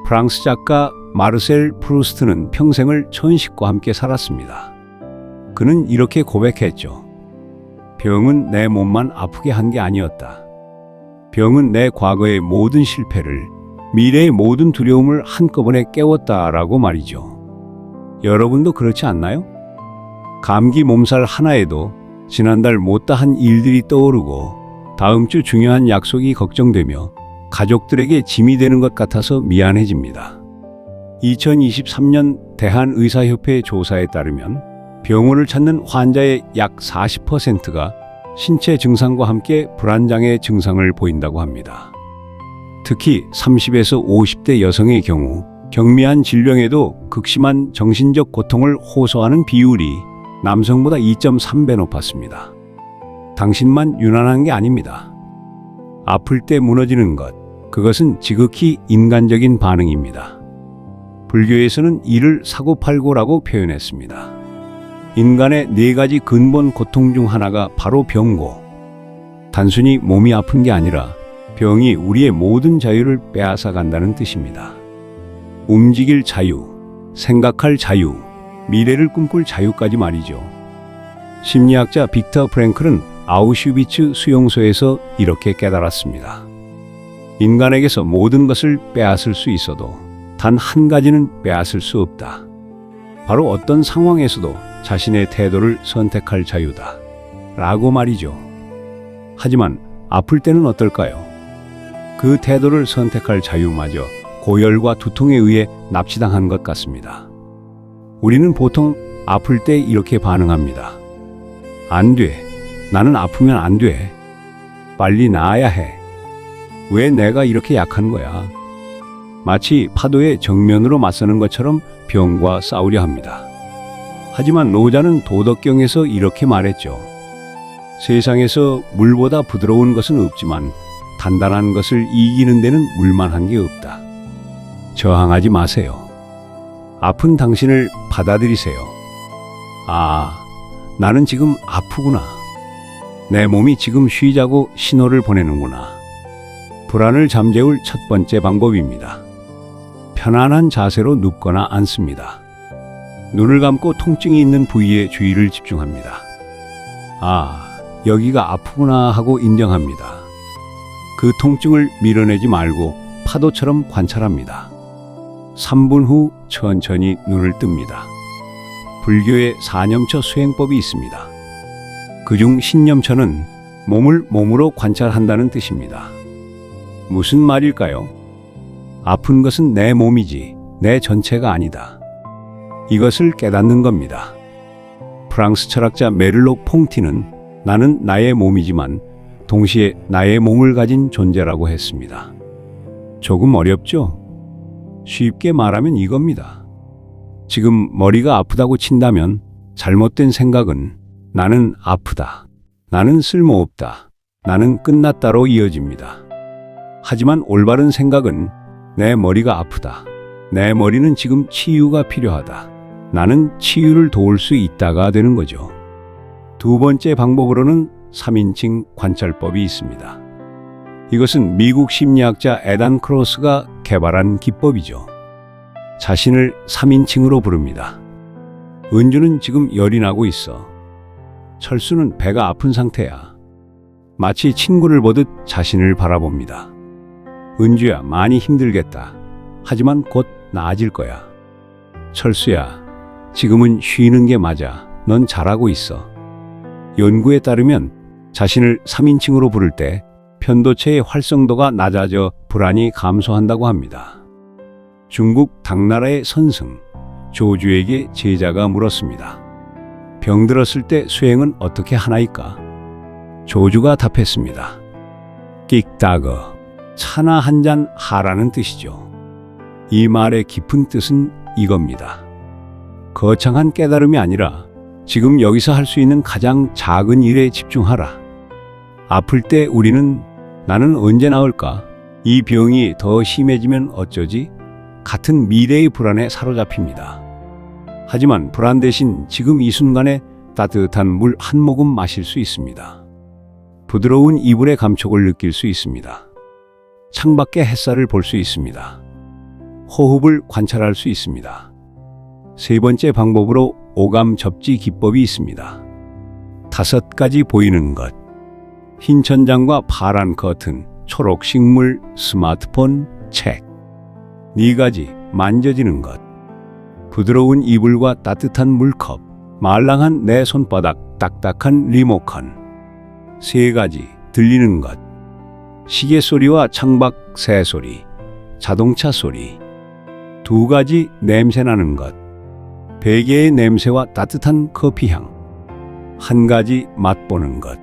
프랑스 작가 마르셀 프루스트는 평생을 천식과 함께 살았습니다. 그는 이렇게 고백했죠. 병은 내 몸만 아프게 한 게 아니었다. 병은 내 과거의 모든 실패를, 미래의 모든 두려움을 한꺼번에 깨웠다라고 말이죠. 여러분도 그렇지 않나요? 감기 몸살 하나에도 지난달 못다한 일들이 떠오르고 다음 주 중요한 약속이 걱정되며 가족들에게 짐이 되는 것 같아서 미안해집니다. 2023년 대한의사협회 조사에 따르면 병원을 찾는 환자의 약 40%가 신체 증상과 함께 불안장애 증상을 보인다고 합니다. 특히 30에서 50대 여성의 경우 경미한 질병에도 극심한 정신적 고통을 호소하는 비율이 남성보다 2.3배 높았습니다. 당신만 유난한 게 아닙니다. 아플 때 무너지는 것, 그것은 지극히 인간적인 반응입니다. 불교에서는 이를 사고팔고라고 표현했습니다. 인간의 4가지 근본 고통 중 하나가 바로 병고. 단순히 몸이 아픈 게 아니라 병이 우리의 모든 자유를 빼앗아 간다는 뜻입니다. 움직일 자유, 생각할 자유, 미래를 꿈꿀 자유까지 말이죠. 심리학자 빅터 프랭클은 아우슈비츠 수용소에서 이렇게 깨달았습니다. 인간에게서 모든 것을 빼앗을 수 있어도 단 한 가지는 빼앗을 수 없다. 바로 어떤 상황에서도 자신의 태도를 선택할 자유다. 라고 말이죠. 하지만 아플 때는 어떨까요? 그 태도를 선택할 자유마저 고열과 두통에 의해 납치당한 것 같습니다. 우리는 보통 아플 때 이렇게 반응합니다. 안 돼. 나는 아프면 안 돼. 빨리 나아야 해. 왜 내가 이렇게 약한 거야? 마치 파도에 정면으로 맞서는 것처럼 병과 싸우려 합니다. 하지만 노자는 도덕경에서 이렇게 말했죠. 세상에서 물보다 부드러운 것은 없지만 단단한 것을 이기는 데는 물만한 게 없다. 저항하지 마세요. 아픈 당신을 받아들이세요. 아, 나는 지금 아프구나. 내 몸이 지금 쉬자고 신호를 보내는구나. 불안을 잠재울 첫 번째 방법입니다. 편안한 자세로 눕거나 앉습니다. 눈을 감고 통증이 있는 부위에 주의를 집중합니다. 아, 여기가 아프구나 하고 인정합니다. 그 통증을 밀어내지 말고 파도처럼 관찰합니다. 3분 후 천천히 눈을 뜹니다. 불교의 사념처 수행법이 있습니다. 그중 신념처는 몸을 몸으로 관찰한다는 뜻입니다. 무슨 말일까요? 아픈 것은 내 몸이지 내 전체가 아니다. 이것을 깨닫는 겁니다. 프랑스 철학자 메를로 퐁티는 나는 나의 몸이지만 동시에 나의 몸을 가진 존재라고 했습니다. 조금 어렵죠? 쉽게 말하면 이겁니다. 지금 머리가 아프다고 친다면 잘못된 생각은 나는 아프다, 나는 쓸모없다, 나는 끝났다로 이어집니다. 하지만 올바른 생각은 내 머리가 아프다, 내 머리는 지금 치유가 필요하다, 나는 치유를 도울 수 있다가 되는 거죠. 두 번째 방법으로는 3인칭 관찰법이 있습니다. 이것은 미국 심리학자 에단 크로스가 개발한 기법이죠. 자신을 3인칭으로 부릅니다. 은주는 지금 열이 나고 있어. 철수는 배가 아픈 상태야. 마치 친구를 보듯 자신을 바라봅니다. 은주야, 많이 힘들겠다. 하지만 곧 나아질 거야. 철수야, 지금은 쉬는 게 맞아. 넌 잘하고 있어. 연구에 따르면 자신을 3인칭으로 부를 때 편도체의 활성도가 낮아져 불안이 감소한다고 합니다. 중국 당나라의 선승 조주에게 제자가 물었습니다. 병들었을 때 수행은 어떻게 하나이까? 조주가 답했습니다. 끽다거, 차나 한 잔 하라는 뜻이죠. 이 말의 깊은 뜻은 이겁니다. 거창한 깨달음이 아니라 지금 여기서 할 수 있는 가장 작은 일에 집중하라. 아플 때 우리는 나는 언제 나을까? 이 병이 더 심해지면 어쩌지? 같은 미래의 불안에 사로잡힙니다. 하지만 불안 대신 지금 이 순간에 따뜻한 물 한 모금 마실 수 있습니다. 부드러운 이불의 감촉을 느낄 수 있습니다. 창밖의 햇살을 볼 수 있습니다. 호흡을 관찰할 수 있습니다. 세 번째 방법으로 오감 접지 기법이 있습니다. 5가지 보이는 것. 흰 천장과 파란 커튼, 초록 식물, 스마트폰, 책. 4가지 만져지는 것. 부드러운 이불과 따뜻한 물컵, 말랑한 내 손바닥, 딱딱한 리모컨. 3가지 들리는 것. 시계 소리와 창밖 새 소리, 자동차 소리. 2가지 냄새 나는 것. 베개의 냄새와 따뜻한 커피향. 1가지 맛보는 것.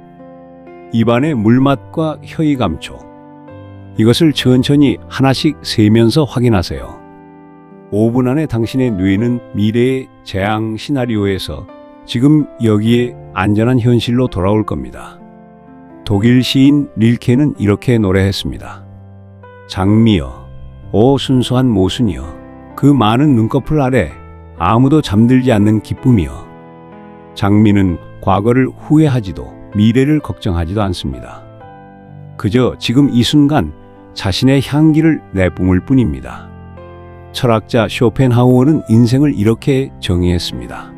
입안의 물맛과 혀의 감촉. 이것을 천천히 하나씩 세면서 확인하세요. 5분 안에 당신의 뇌는 미래의 재앙 시나리오에서 지금 여기에 안전한 현실로 돌아올 겁니다. 독일 시인 릴케는 이렇게 노래했습니다. 장미여, 오 순수한 모순이여, 그 많은 눈꺼풀 아래 아무도 잠들지 않는 기쁨이여. 장미는 과거를 후회하지도 미래를 걱정하지도 않습니다. 그저 지금 이 순간 자신의 향기를 내뿜을 뿐입니다. 철학자 쇼펜하우어는 인생을 이렇게 정의했습니다.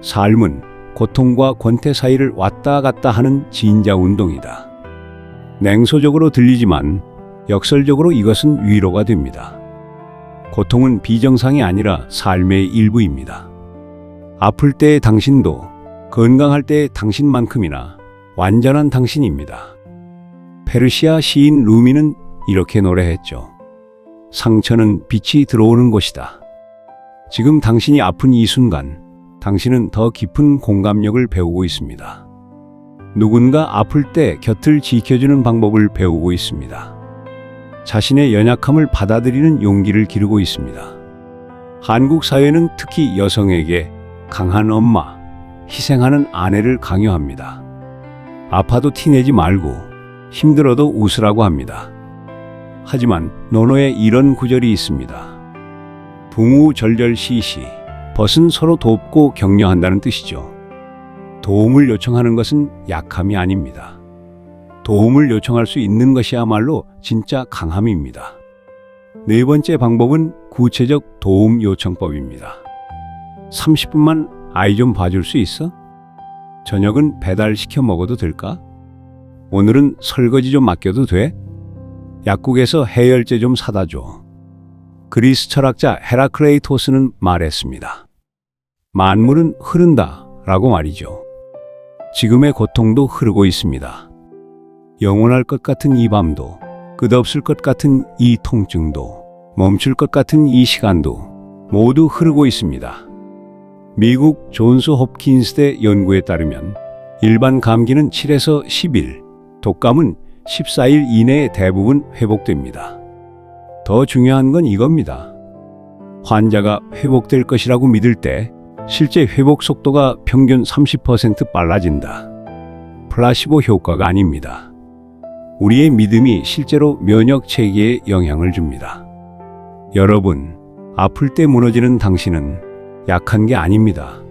삶은 고통과 권태 사이를 왔다 갔다 하는 진자 운동이다. 냉소적으로 들리지만 역설적으로 이것은 위로가 됩니다. 고통은 비정상이 아니라 삶의 일부입니다. 아플 때의 당신도 건강할 때의 당신만큼이나 완전한 당신입니다. 페르시아 시인 루미는 이렇게 노래했죠. 상처는 빛이 들어오는 곳이다. 지금 당신이 아픈 이 순간, 당신은 더 깊은 공감력을 배우고 있습니다. 누군가 아플 때 곁을 지켜주는 방법을 배우고 있습니다. 자신의 연약함을 받아들이는 용기를 기르고 있습니다. 한국 사회는 특히 여성에게 강한 엄마, 희생하는 아내를 강요합니다. 아파도 티내지 말고 힘들어도 웃으라고 합니다. 하지만 논어에 이런 구절이 있습니다. 붕우절절시시, 벗은 서로 돕고 격려한다는 뜻이죠. 도움을 요청하는 것은 약함이 아닙니다. 도움을 요청할 수 있는 것이야말로 진짜 강함입니다. 4번째 방법은 구체적 도움 요청법입니다. 30분만 아이 좀 봐줄 수 있어? 저녁은 배달시켜 먹어도 될까? 오늘은 설거지 좀 맡겨도 돼? 약국에서 해열제 좀 사다 줘. 그리스 철학자 헤라클레이토스는 말했습니다. 만물은 흐른다 라고 말이죠. 지금의 고통도 흐르고 있습니다. 영원할 것 같은 이 밤도, 끝없을 것 같은 이 통증도, 멈출 것 같은 이 시간도 모두 흐르고 있습니다. 미국 존스 홉킨스대 연구에 따르면 일반 감기는 7에서 10일, 독감은 14일 이내에 대부분 회복됩니다. 더 중요한 건 이겁니다. 환자가 회복될 것이라고 믿을 때 실제 회복 속도가 평균 30% 빨라진다. 플라시보 효과가 아닙니다. 우리의 믿음이 실제로 면역 체계에 영향을 줍니다. 여러분, 아플 때 무너지는 당신은 약한 게 아닙니다.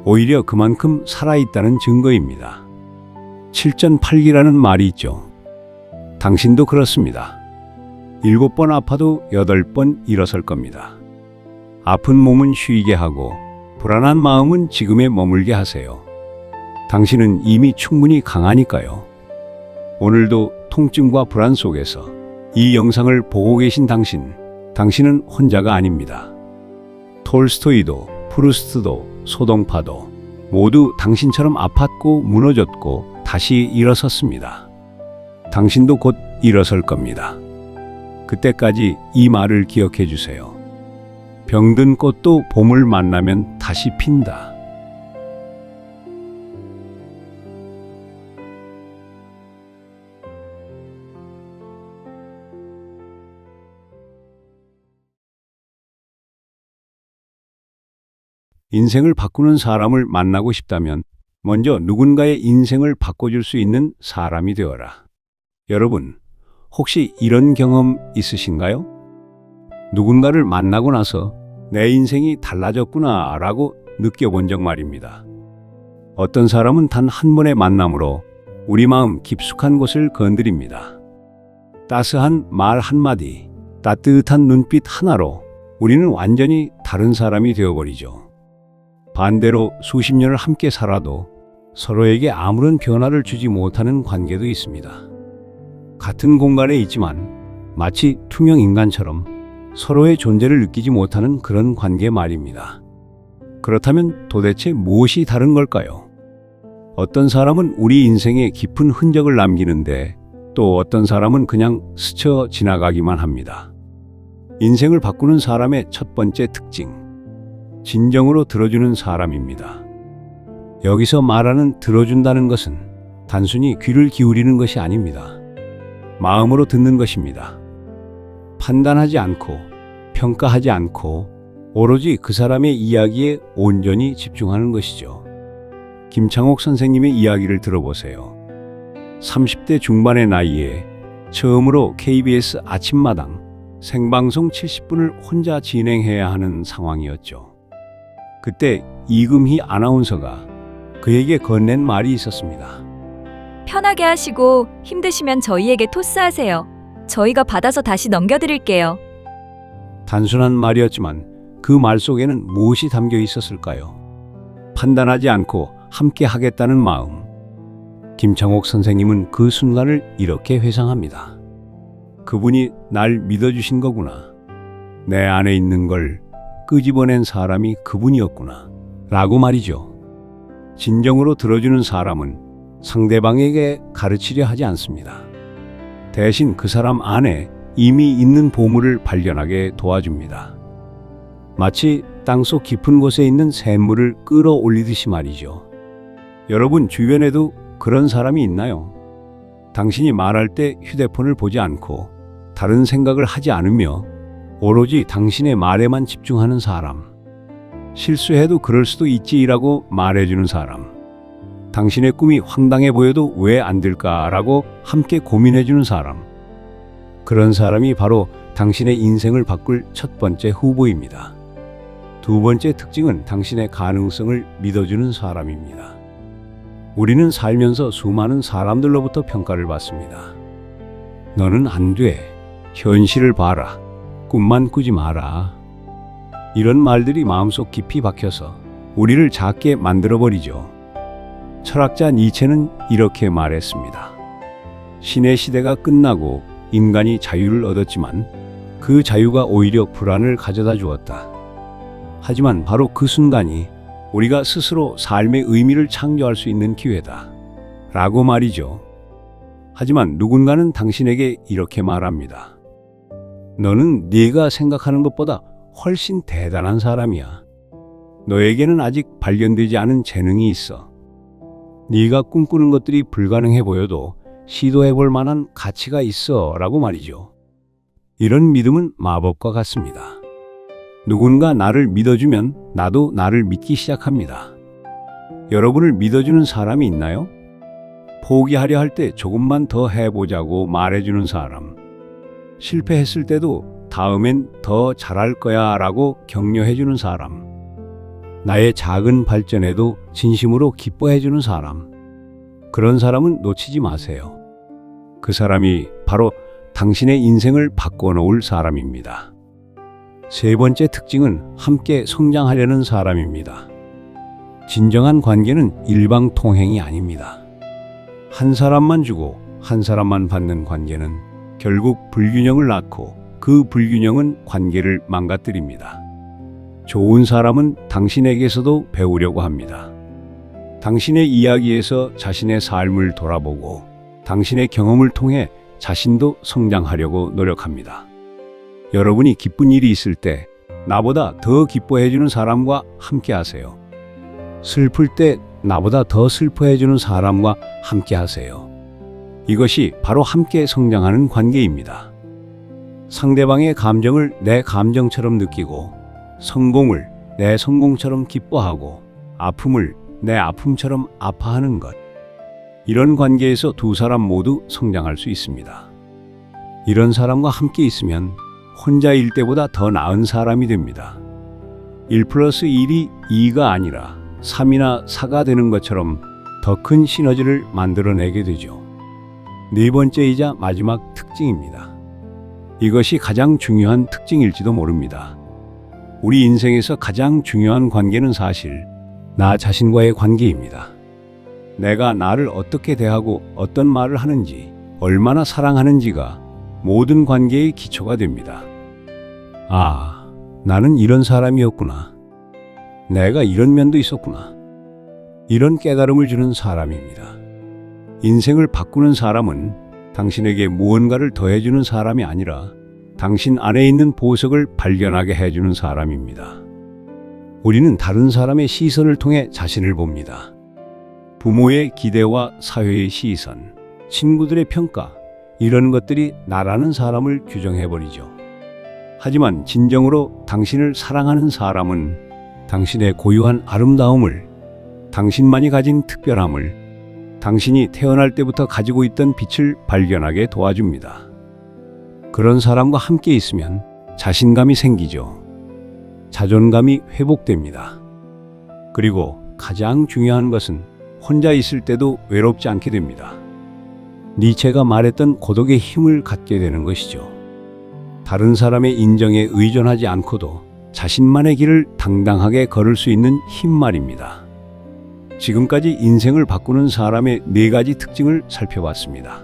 오히려 그만큼 살아있다는 증거입니다. 7전8기라는 말이 있죠. 당신도 그렇습니다. 7번 아파도 8번 일어설 겁니다. 아픈 몸은 쉬게 하고 불안한 마음은 지금에 머물게 하세요. 당신은 이미 충분히 강하니까요. 오늘도 통증과 불안 속에서 이 영상을 보고 계신 당신은 혼자가 아닙니다. 톨스토이도, 프루스트도, 소동파도 모두 당신처럼 아팠고 무너졌고 다시 일어섰습니다. 당신도 곧 일어설 겁니다. 그때까지 이 말을 기억해 주세요. 병든 꽃도 봄을 만나면 다시 핀다. 인생을 바꾸는 사람을 만나고 싶다면 먼저 누군가의 인생을 바꿔줄 수 있는 사람이 되어라. 여러분, 혹시 이런 경험 있으신가요? 누군가를 만나고 나서 내 인생이 달라졌구나 라고 느껴본 적 말입니다. 어떤 사람은 단 한 번의 만남으로 우리 마음 깊숙한 곳을 건드립니다. 따스한 말 한마디, 따뜻한 눈빛 하나로 우리는 완전히 다른 사람이 되어버리죠. 반대로 수십 년을 함께 살아도 서로에게 아무런 변화를 주지 못하는 관계도 있습니다. 같은 공간에 있지만 마치 투명 인간처럼 서로의 존재를 느끼지 못하는 그런 관계 말입니다. 그렇다면 도대체 무엇이 다른 걸까요? 어떤 사람은 우리 인생에 깊은 흔적을 남기는데 또 어떤 사람은 그냥 스쳐 지나가기만 합니다. 인생을 바꾸는 사람의 첫 번째 특징, 진정으로 들어주는 사람입니다. 여기서 말하는 들어준다는 것은 단순히 귀를 기울이는 것이 아닙니다. 마음으로 듣는 것입니다. 판단하지 않고 평가하지 않고 오로지 그 사람의 이야기에 온전히 집중하는 것이죠. 김창옥 선생님의 이야기를 들어보세요. 30대 중반의 나이에 처음으로 KBS 아침마당 생방송 70분을 혼자 진행해야 하는 상황이었죠. 그때 이금희 아나운서가 그에게 건넨 말이 있었습니다. 편하게 하시고 힘드시면 저희에게 토스하세요. 저희가 받아서 다시 넘겨드릴게요. 단순한 말이었지만 그 말 속에는 무엇이 담겨 있었을까요? 판단하지 않고 함께 하겠다는 마음. 김창옥 선생님은 그 순간을 이렇게 회상합니다. 그분이 날 믿어주신 거구나. 내 안에 있는 걸 끄집어낸 사람이 그분이었구나. 라고 말이죠. 진정으로 들어주는 사람은 상대방에게 가르치려 하지 않습니다. 대신 그 사람 안에 이미 있는 보물을 발견하게 도와줍니다. 마치 땅속 깊은 곳에 있는 샘물을 끌어올리듯이 말이죠. 여러분 주변에도 그런 사람이 있나요? 당신이 말할 때 휴대폰을 보지 않고 다른 생각을 하지 않으며 오로지 당신의 말에만 집중하는 사람. 실수해도 그럴 수도 있지라고 말해주는 사람. 당신의 꿈이 황당해 보여도 왜 안 될까라고 함께 고민해주는 사람. 그런 사람이 바로 당신의 인생을 바꿀 첫 번째 후보입니다. 두 번째 특징은 당신의 가능성을 믿어주는 사람입니다. 우리는 살면서 수많은 사람들로부터 평가를 받습니다. 너는 안 돼. 현실을 봐라. 꿈만 꾸지 마라. 이런 말들이 마음속 깊이 박혀서 우리를 작게 만들어버리죠. 철학자 니체는 이렇게 말했습니다. 신의 시대가 끝나고 인간이 자유를 얻었지만 그 자유가 오히려 불안을 가져다 주었다. 하지만 바로 그 순간이 우리가 스스로 삶의 의미를 창조할 수 있는 기회다. 라고 말이죠. 하지만 누군가는 당신에게 이렇게 말합니다. 너는 네가 생각하는 것보다 훨씬 대단한 사람이야. 너에게는 아직 발견되지 않은 재능이 있어. 네가 꿈꾸는 것들이 불가능해 보여도 시도해 볼 만한 가치가 있어 라고 말이죠. 이런 믿음은 마법과 같습니다. 누군가 나를 믿어주면 나도 나를 믿기 시작합니다. 여러분을 믿어주는 사람이 있나요? 포기하려 할 때 조금만 더 해보자고 말해주는 사람. 실패했을 때도 다음엔 더 잘할 거야 라고 격려해주는 사람. 나의 작은 발전에도 진심으로 기뻐해주는 사람. 그런 사람은 놓치지 마세요. 그 사람이 바로 당신의 인생을 바꿔놓을 사람입니다. 세 번째 특징은 함께 성장하려는 사람입니다. 진정한 관계는 일방통행이 아닙니다. 한 사람만 주고 한 사람만 받는 관계는 결국 불균형을 낳고 그 불균형은 관계를 망가뜨립니다. 좋은 사람은 당신에게서도 배우려고 합니다. 당신의 이야기에서 자신의 삶을 돌아보고 당신의 경험을 통해 자신도 성장하려고 노력합니다. 여러분이 기쁜 일이 있을 때 나보다 더 기뻐해주는 사람과 함께 하세요. 슬플 때 나보다 더 슬퍼해주는 사람과 함께 하세요. 이것이 바로 함께 성장하는 관계입니다. 상대방의 감정을 내 감정처럼 느끼고 성공을 내 성공처럼 기뻐하고 아픔을 내 아픔처럼 아파하는 것. 이런 관계에서 두 사람 모두 성장할 수 있습니다. 이런 사람과 함께 있으면 혼자일 때보다 더 나은 사람이 됩니다. 1+1이 2가 아니라 3이나 4가 되는 것처럼 더 큰 시너지를 만들어내게 되죠. 네 번째이자 마지막 특징입니다. 이것이 가장 중요한 특징일지도 모릅니다. 우리 인생에서 가장 중요한 관계는 사실 나 자신과의 관계입니다. 내가 나를 어떻게 대하고 어떤 말을 하는지, 얼마나 사랑하는지가 모든 관계의 기초가 됩니다. 아, 나는 이런 사람이었구나. 내가 이런 면도 있었구나. 이런 깨달음을 주는 사람입니다. 인생을 바꾸는 사람은 당신에게 무언가를 더해주는 사람이 아니라 당신 안에 있는 보석을 발견하게 해주는 사람입니다. 우리는 다른 사람의 시선을 통해 자신을 봅니다. 부모의 기대와 사회의 시선, 친구들의 평가, 이런 것들이 나라는 사람을 규정해버리죠. 하지만 진정으로 당신을 사랑하는 사람은 당신의 고유한 아름다움을, 당신만이 가진 특별함을, 당신이 태어날 때부터 가지고 있던 빛을 발견하게 도와줍니다. 그런 사람과 함께 있으면 자신감이 생기죠. 자존감이 회복됩니다. 그리고 가장 중요한 것은 혼자 있을 때도 외롭지 않게 됩니다. 니체가 말했던 고독의 힘을 갖게 되는 것이죠. 다른 사람의 인정에 의존하지 않고도 자신만의 길을 당당하게 걸을 수 있는 힘 말입니다. 지금까지 인생을 바꾸는 사람의 4가지 특징을 살펴봤습니다.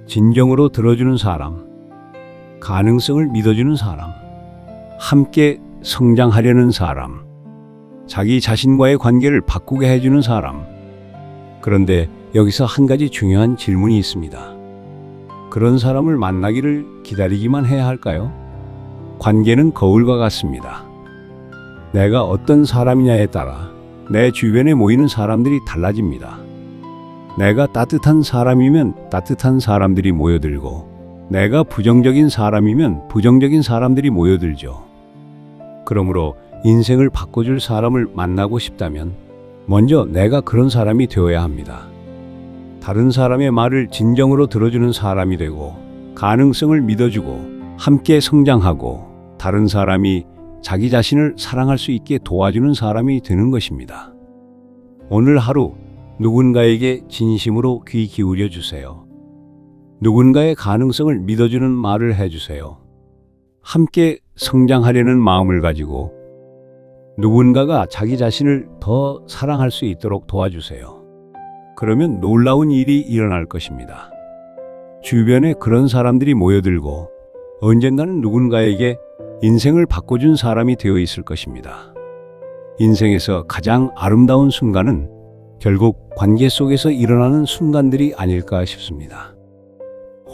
진정으로 들어주는 사람, 가능성을 믿어주는 사람, 함께 성장하려는 사람, 자기 자신과의 관계를 바꾸게 해주는 사람. 그런데 여기서 한 가지 중요한 질문이 있습니다. 그런 사람을 만나기를 기다리기만 해야 할까요? 관계는 거울과 같습니다. 내가 어떤 사람이냐에 따라 내 주변에 모이는 사람들이 달라집니다. 내가 따뜻한 사람이면 따뜻한 사람들이 모여들고, 내가 부정적인 사람이면 부정적인 사람들이 모여들죠. 그러므로 인생을 바꿔줄 사람을 만나고 싶다면 먼저 내가 그런 사람이 되어야 합니다. 다른 사람의 말을 진정으로 들어주는 사람이 되고, 가능성을 믿어주고, 함께 성장하고, 다른 사람이 자기 자신을 사랑할 수 있게 도와주는 사람이 되는 것입니다. 오늘 하루 누군가에게 진심으로 귀 기울여 주세요. 누군가의 가능성을 믿어주는 말을 해주세요. 함께 성장하려는 마음을 가지고 누군가가 자기 자신을 더 사랑할 수 있도록 도와주세요. 그러면 놀라운 일이 일어날 것입니다. 주변에 그런 사람들이 모여들고 언젠가는 누군가에게 인생을 바꿔준 사람이 되어 있을 것입니다. 인생에서 가장 아름다운 순간은 결국 관계 속에서 일어나는 순간들이 아닐까 싶습니다.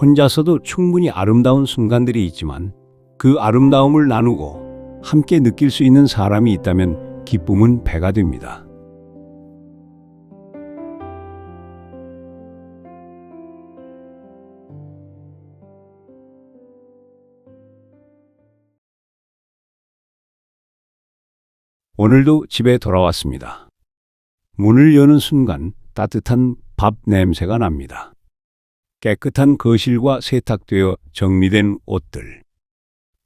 혼자서도 충분히 아름다운 순간들이 있지만 그 아름다움을 나누고 함께 느낄 수 있는 사람이 있다면 기쁨은 배가 됩니다. 오늘도 집에 돌아왔습니다. 문을 여는 순간 따뜻한 밥 냄새가 납니다. 깨끗한 거실과 세탁되어 정리된 옷들.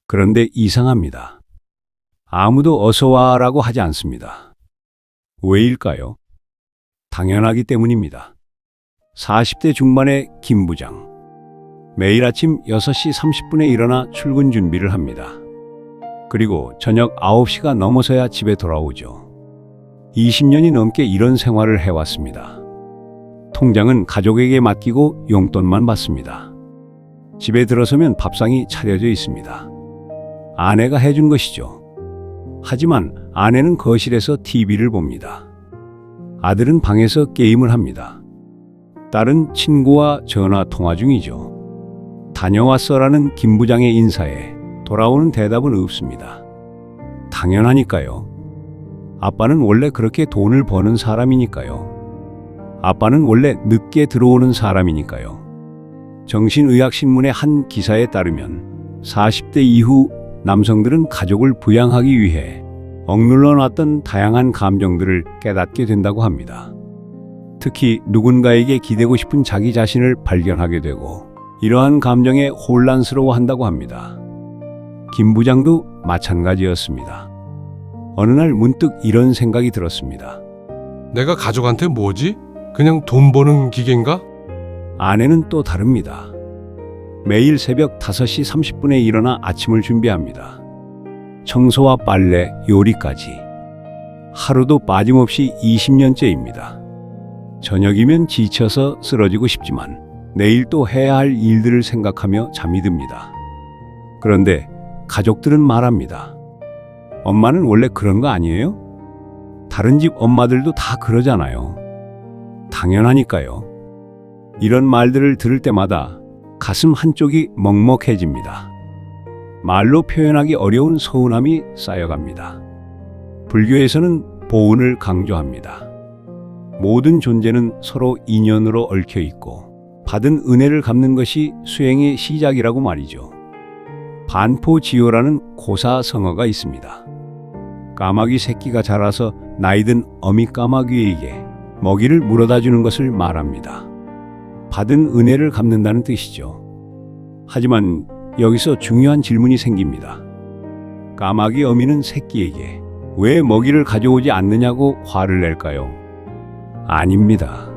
그런데 이상합니다. 아무도 어서 와라고 하지 않습니다. 왜일까요? 당연하기 때문입니다. 40대 중반의 김 부장. 매일 아침 6시 30분에 일어나 출근 준비를 합니다. 그리고 저녁 9시가 넘어서야 집에 돌아오죠. 20년이 넘게 이런 생활을 해왔습니다. 통장은 가족에게 맡기고 용돈만 받습니다. 집에 들어서면 밥상이 차려져 있습니다. 아내가 해준 것이죠. 하지만 아내는 거실에서 TV를 봅니다. 아들은 방에서 게임을 합니다. 딸은 친구와 전화 통화 중이죠. 다녀왔어라는 김 부장의 인사에 돌아오는 대답은 없습니다. 당연하니까요. 아빠는 원래 그렇게 돈을 버는 사람이니까요. 아빠는 원래 늦게 들어오는 사람이니까요. 정신의학신문의 한 기사에 따르면 40대 이후 남성들은 가족을 부양하기 위해 억눌러 놨던 다양한 감정들을 깨닫게 된다고 합니다. 특히 누군가에게 기대고 싶은 자기 자신을 발견하게 되고 이러한 감정에 혼란스러워한다고 합니다. 김 부장도 마찬가지였습니다. 어느 날 문득 이런 생각이 들었습니다. 내가 가족한테 뭐지? 그냥 돈 버는 기계인가? 아내는 또 다릅니다. 매일 새벽 5시 30분에 일어나 아침을 준비합니다. 청소와 빨래, 요리까지. 하루도 빠짐없이 20년째입니다. 저녁이면 지쳐서 쓰러지고 싶지만 내일 또 해야 할 일들을 생각하며 잠이 듭니다. 그런데 가족들은 말합니다. 엄마는 원래 그런 거 아니에요? 다른 집 엄마들도 다 그러잖아요. 당연하니까요. 이런 말들을 들을 때마다 가슴 한쪽이 먹먹해집니다. 말로 표현하기 어려운 서운함이 쌓여갑니다. 불교에서는 보은을 강조합니다. 모든 존재는 서로 인연으로 얽혀 있고 받은 은혜를 갚는 것이 수행의 시작이라고 말이죠. 반포지효라는 고사성어가 있습니다. 까마귀 새끼가 자라서 나이든 어미 까마귀에게 먹이를 물어다 주는 것을 말합니다. 받은 은혜를 갚는다는 뜻이죠. 하지만 여기서 중요한 질문이 생깁니다. 까마귀 어미는 새끼에게 왜 먹이를 가져오지 않느냐고 화를 낼까요? 아닙니다.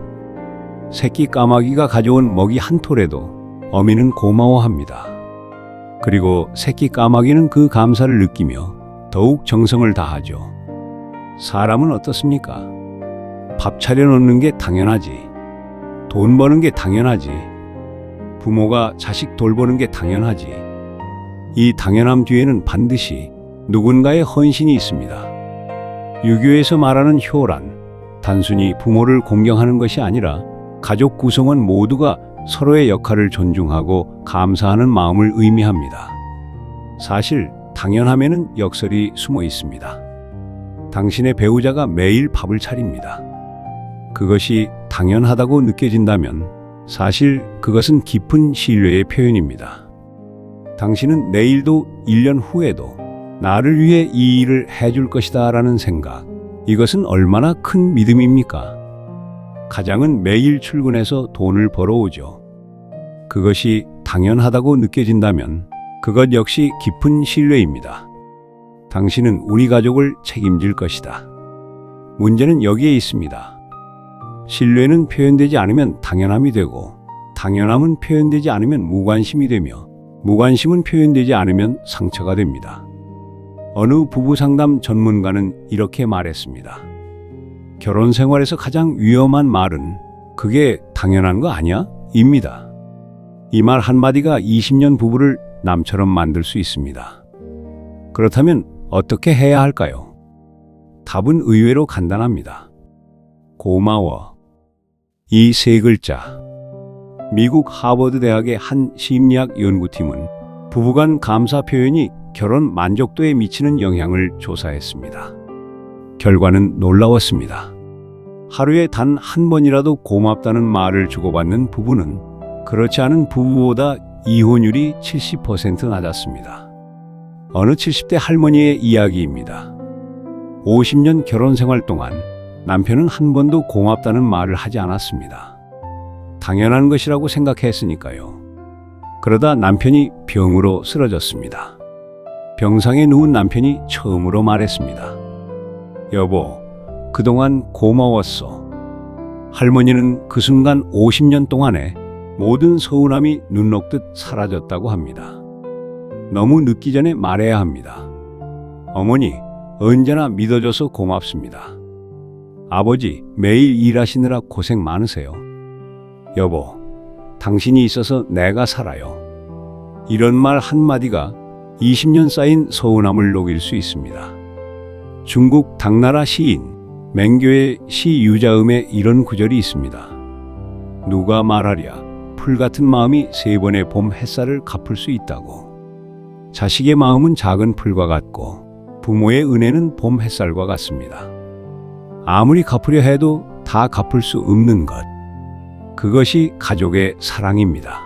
새끼 까마귀가 가져온 먹이 한 톨에도 어미는 고마워합니다. 그리고 새끼 까마귀는 그 감사를 느끼며 더욱 정성을 다하죠. 사람은 어떻습니까? 밥 차려놓는 게 당연하지. 돈 버는 게 당연하지. 부모가 자식 돌보는 게 당연하지. 이 당연함 뒤에는 반드시 누군가의 헌신이 있습니다. 유교에서 말하는 효란, 단순히 부모를 공경하는 것이 아니라 가족 구성원 모두가 서로의 역할을 존중하고 감사하는 마음을 의미합니다. 사실 당연함에는 역설이 숨어 있습니다. 당신의 배우자가 매일 밥을 차립니다. 그것이 당연하다고 느껴진다면 사실 그것은 깊은 신뢰의 표현입니다. 당신은 내일도 1년 후에도 나를 위해 이 일을 해줄 것이다 라는 생각, 이것은 얼마나 큰 믿음입니까? 가장은 매일 출근해서 돈을 벌어오죠. 그것이 당연하다고 느껴진다면 그것 역시 깊은 신뢰입니다. 당신은 우리 가족을 책임질 것이다. 문제는 여기에 있습니다. 신뢰는 표현되지 않으면 당연함이 되고, 당연함은 표현되지 않으면 무관심이 되며, 무관심은 표현되지 않으면 상처가 됩니다. 어느 부부 상담 전문가는 이렇게 말했습니다. 결혼 생활에서 가장 위험한 말은 그게 당연한 거 아니야? 입니다. 이 말 한마디가 20년 부부를 남처럼 만들 수 있습니다. 그렇다면 어떻게 해야 할까요? 답은 의외로 간단합니다. 고마워. 이 세 글자. 미국 하버드 대학의 한 심리학 연구팀은 부부간 감사 표현이 결혼 만족도에 미치는 영향을 조사했습니다. 결과는 놀라웠습니다. 하루에 단 한 번이라도 고맙다는 말을 주고받는 부부는 그렇지 않은 부부보다 이혼율이 70% 낮았습니다. 어느 70대 할머니의 이야기입니다. 50년 결혼 생활 동안 남편은 한 번도 고맙다는 말을 하지 않았습니다. 당연한 것이라고 생각했으니까요. 그러다 남편이 병으로 쓰러졌습니다. 병상에 누운 남편이 처음으로 말했습니다. 여보, 그동안 고마웠어. 할머니는 그 순간 50년 동안에 모든 서운함이 눈 녹듯 사라졌다고 합니다. 너무 늦기 전에 말해야 합니다. 어머니, 언제나 믿어줘서 고맙습니다. 아버지, 매일 일하시느라 고생 많으세요. 여보, 당신이 있어서 내가 살아요. 이런 말 한마디가 20년 쌓인 서운함을 녹일 수 있습니다. 중국 당나라 시인 맹교의 시 유자음에 이런 구절이 있습니다. 누가 말하랴 풀 같은 마음이 3번의 봄 햇살을 갚을 수 있다고. 자식의 마음은 작은 풀과 같고 부모의 은혜는 봄 햇살과 같습니다. 아무리 갚으려 해도 다 갚을 수 없는 것. 그것이 가족의 사랑입니다.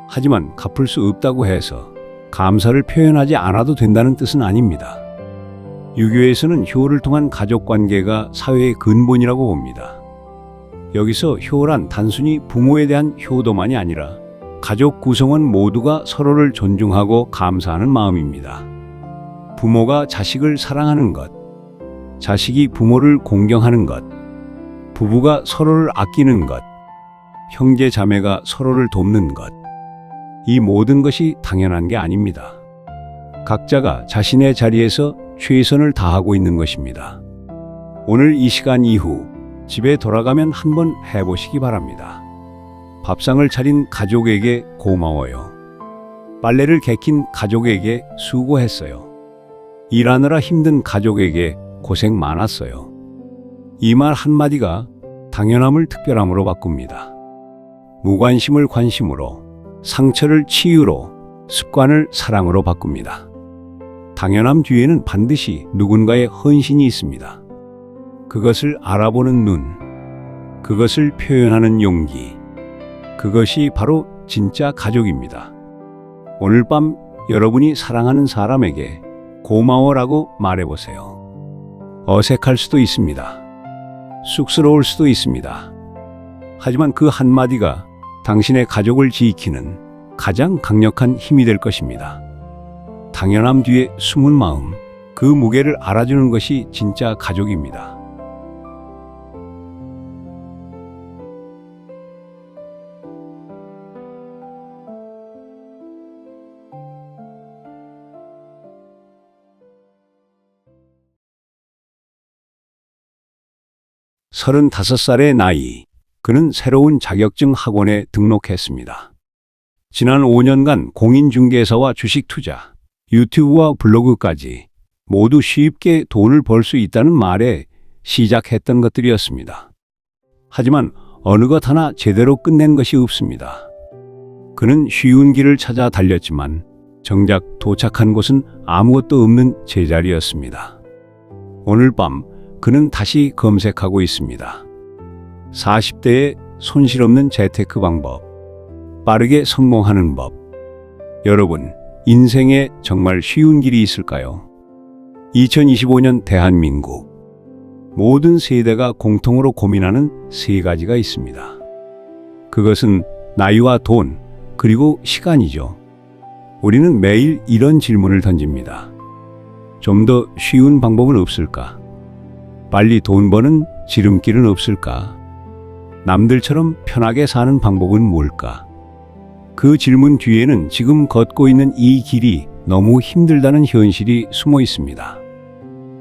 하지만 갚을 수 없다고 해서 감사를 표현하지 않아도 된다는 뜻은 아닙니다. 유교에서는 효를 통한 가족 관계가 사회의 근본이라고 봅니다. 여기서 효란 단순히 부모에 대한 효도만이 아니라 가족 구성원 모두가 서로를 존중하고 감사하는 마음입니다. 부모가 자식을 사랑하는 것, 자식이 부모를 공경하는 것, 부부가 서로를 아끼는 것, 형제 자매가 서로를 돕는 것, 이 모든 것이 당연한 게 아닙니다. 각자가 자신의 자리에서 최선을 다하고 있는 것입니다. 오늘 이 시간 이후 집에 돌아가면 한번 해보시기 바랍니다. 밥상을 차린 가족에게 고마워요. 빨래를 개킨 가족에게 수고했어요. 일하느라 힘든 가족에게 고생 많았어요. 이 말 한마디가 당연함을 특별함으로 바꿉니다. 무관심을 관심으로, 상처를 치유로, 습관을 사랑으로 바꿉니다. 당연함 뒤에는 반드시 누군가의 헌신이 있습니다. 그것을 알아보는 눈, 그것을 표현하는 용기, 그것이 바로 진짜 가족입니다. 오늘 밤 여러분이 사랑하는 사람에게 고마워라고 말해보세요. 어색할 수도 있습니다. 쑥스러울 수도 있습니다. 하지만 그 한마디가 당신의 가족을 지키는 가장 강력한 힘이 될 것입니다. 당연함 뒤에 숨은 마음, 그 무게를 알아주는 것이 진짜 가족입니다. 서른다섯 살의 나이, 그는 새로운 자격증 학원에 등록했습니다. 지난 5년간 공인중개사와 주식 투자, 유튜브와 블로그까지 모두 쉽게 돈을 벌 수 있다는 말에 시작했던 것들이었습니다. 하지만 어느 것 하나 제대로 끝낸 것이 없습니다. 그는 쉬운 길을 찾아 달렸지만 정작 도착한 곳은 아무것도 없는 제자리였습니다. 오늘 밤 그는 다시 검색하고 있습니다. 40대의 손실 없는 재테크 방법, 빠르게 성공하는 법. 여러분, 인생에 정말 쉬운 길이 있을까요? 2025년 대한민국. 모든 세대가 공통으로 고민하는 세 가지가 있습니다. 그것은 나이와 돈, 그리고 시간이죠. 우리는 매일 이런 질문을 던집니다. 좀 더 쉬운 방법은 없을까? 빨리 돈 버는 지름길은 없을까? 남들처럼 편하게 사는 방법은 뭘까? 그 질문 뒤에는 지금 걷고 있는 이 길이 너무 힘들다는 현실이 숨어 있습니다.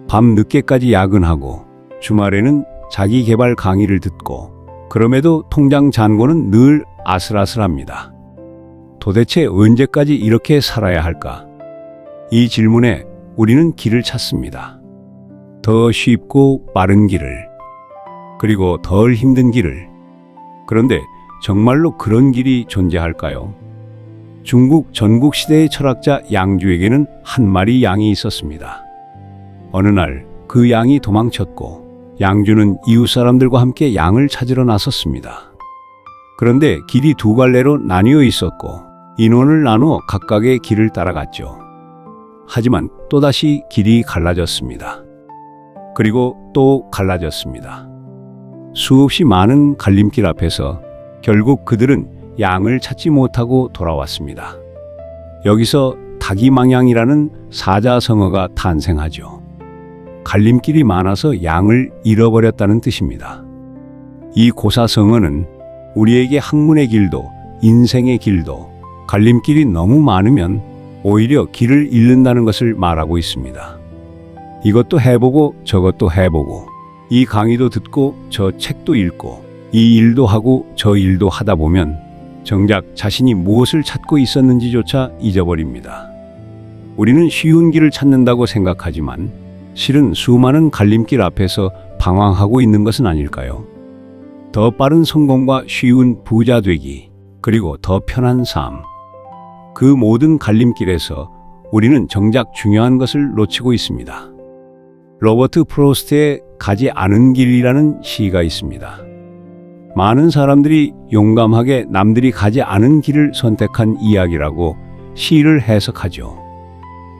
밤 늦게까지 야근하고 주말에는 자기 개발 강의를 듣고 그럼에도 통장 잔고는 늘 아슬아슬합니다. 도대체 언제까지 이렇게 살아야 할까? 이 질문에 우리는 길을 찾습니다. 더 쉽고 빠른 길을, 그리고 덜 힘든 길을. 그런데 정말로 그런 길이 존재할까요? 중국 전국시대의 철학자 양주에게는 한 마리 양이 있었습니다. 어느 날 그 양이 도망쳤고 양주는 이웃 사람들과 함께 양을 찾으러 나섰습니다. 그런데 길이 두 갈래로 나뉘어 있었고 인원을 나누어 각각의 길을 따라갔죠. 하지만 또다시 길이 갈라졌습니다. 그리고 또 갈라졌습니다. 수없이 많은 갈림길 앞에서 결국 그들은 양을 찾지 못하고 돌아왔습니다. 여기서 타기망양이라는 사자성어가 탄생하죠. 갈림길이 많아서 양을 잃어버렸다는 뜻입니다. 이 고사성어는 우리에게 학문의 길도 인생의 길도 갈림길이 너무 많으면 오히려 길을 잃는다는 것을 말하고 있습니다. 이것도 해보고 저것도 해보고 이 강의도 듣고 저 책도 읽고 이 일도 하고 저 일도 하다 보면 정작 자신이 무엇을 찾고 있었는지조차 잊어버립니다. 우리는 쉬운 길을 찾는다고 생각하지만 실은 수많은 갈림길 앞에서 방황하고 있는 것은 아닐까요? 더 빠른 성공과 쉬운 부자 되기, 그리고 더 편한 삶. 그 모든 갈림길에서 우리는 정작 중요한 것을 놓치고 있습니다. 로버트 프로스트의 가지 않은 길이라는 시가 있습니다. 많은 사람들이 용감하게 남들이 가지 않은 길을 선택한 이야기라고 시를 해석하죠.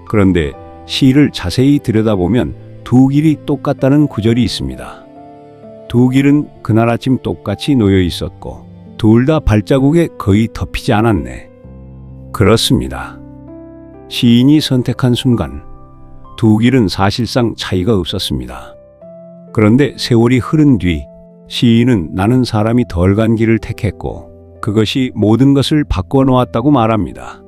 그런데 시를 자세히 들여다보면 두 길이 똑같다는 구절이 있습니다. 두 길은 그날 아침 똑같이 놓여 있었고 둘 다 발자국에 거의 덮이지 않았네. 그렇습니다. 시인이 선택한 순간 두 길은 사실상 차이가 없었습니다. 그런데 세월이 흐른 뒤 시인은 나는 사람이 덜 간 길을 택했고 그것이 모든 것을 바꿔놓았다고 말합니다.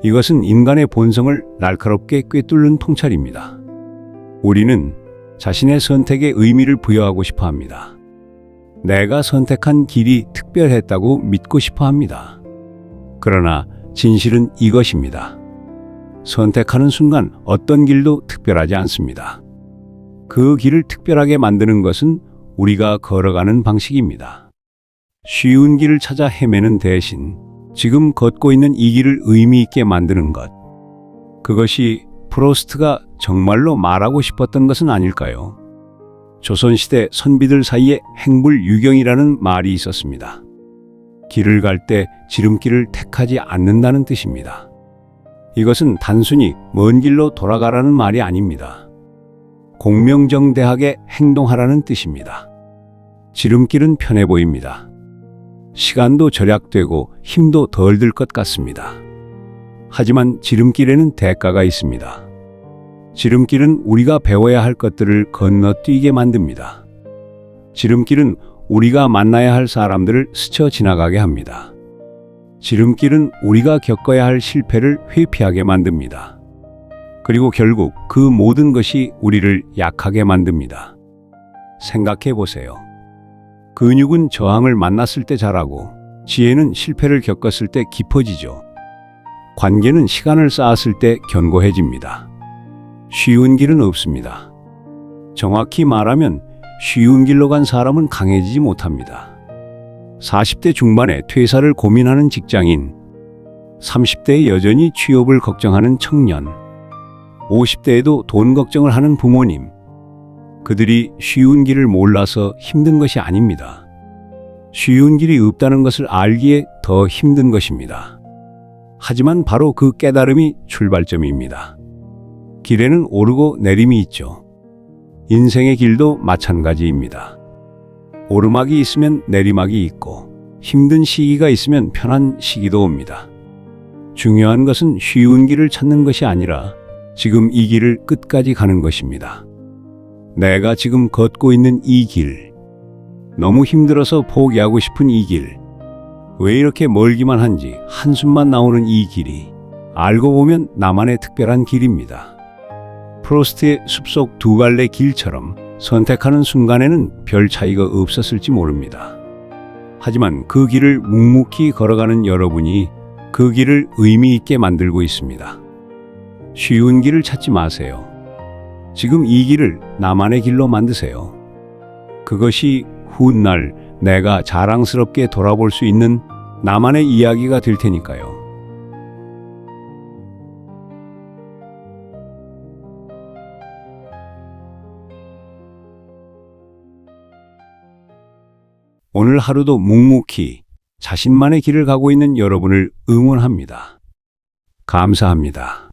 이것은 인간의 본성을 날카롭게 꿰뚫는 통찰입니다. 우리는 자신의 선택에 의미를 부여하고 싶어 합니다. 내가 선택한 길이 특별했다고 믿고 싶어 합니다. 그러나 진실은 이것입니다. 선택하는 순간 어떤 길도 특별하지 않습니다. 그 길을 특별하게 만드는 것은 우리가 걸어가는 방식입니다. 쉬운 길을 찾아 헤매는 대신 지금 걷고 있는 이 길을 의미 있게 만드는 것. 그것이 프로스트가 정말로 말하고 싶었던 것은 아닐까요? 조선시대 선비들 사이에 행불유경이라는 말이 있었습니다. 길을 갈 때 지름길을 택하지 않는다는 뜻입니다. 이것은 단순히 먼 길로 돌아가라는 말이 아닙니다. 공명정대하게 행동하라는 뜻입니다. 지름길은 편해 보입니다. 시간도 절약되고 힘도 덜 들 것 같습니다. 하지만 지름길에는 대가가 있습니다. 지름길은 우리가 배워야 할 것들을 건너뛰게 만듭니다. 지름길은 우리가 만나야 할 사람들을 스쳐 지나가게 합니다. 지름길은 우리가 겪어야 할 실패를 회피하게 만듭니다. 그리고 결국 그 모든 것이 우리를 약하게 만듭니다. 생각해 보세요. 근육은 저항을 만났을 때 자라고 지혜는 실패를 겪었을 때 깊어지죠. 관계는 시간을 쌓았을 때 견고해집니다. 쉬운 길은 없습니다. 정확히 말하면 쉬운 길로 간 사람은 강해지지 못합니다. 40대 중반에 퇴사를 고민하는 직장인, 30대에 여전히 취업을 걱정하는 청년, 50대에도 돈 걱정을 하는 부모님, 그들이 쉬운 길을 몰라서 힘든 것이 아닙니다. 쉬운 길이 없다는 것을 알기에 더 힘든 것입니다. 하지만 바로 그 깨달음이 출발점입니다. 길에는 오르고 내림이 있죠. 인생의 길도 마찬가지입니다. 오르막이 있으면 내리막이 있고 힘든 시기가 있으면 편한 시기도 옵니다. 중요한 것은 쉬운 길을 찾는 것이 아니라 지금 이 길을 끝까지 가는 것입니다. 내가 지금 걷고 있는 이 길, 너무 힘들어서 포기하고 싶은 이 길, 왜 이렇게 멀기만 한지 한숨만 나오는 이 길이 알고 보면 나만의 특별한 길입니다. 프로스트의 숲속 두 갈래 길처럼 선택하는 순간에는 별 차이가 없었을지 모릅니다. 하지만 그 길을 묵묵히 걸어가는 여러분이 그 길을 의미 있게 만들고 있습니다. 쉬운 길을 찾지 마세요. 지금 이 길을 나만의 길로 만드세요. 그것이 훗날 내가 자랑스럽게 돌아볼 수 있는 나만의 이야기가 될 테니까요. 오늘 하루도 묵묵히 자신만의 길을 가고 있는 여러분을 응원합니다. 감사합니다.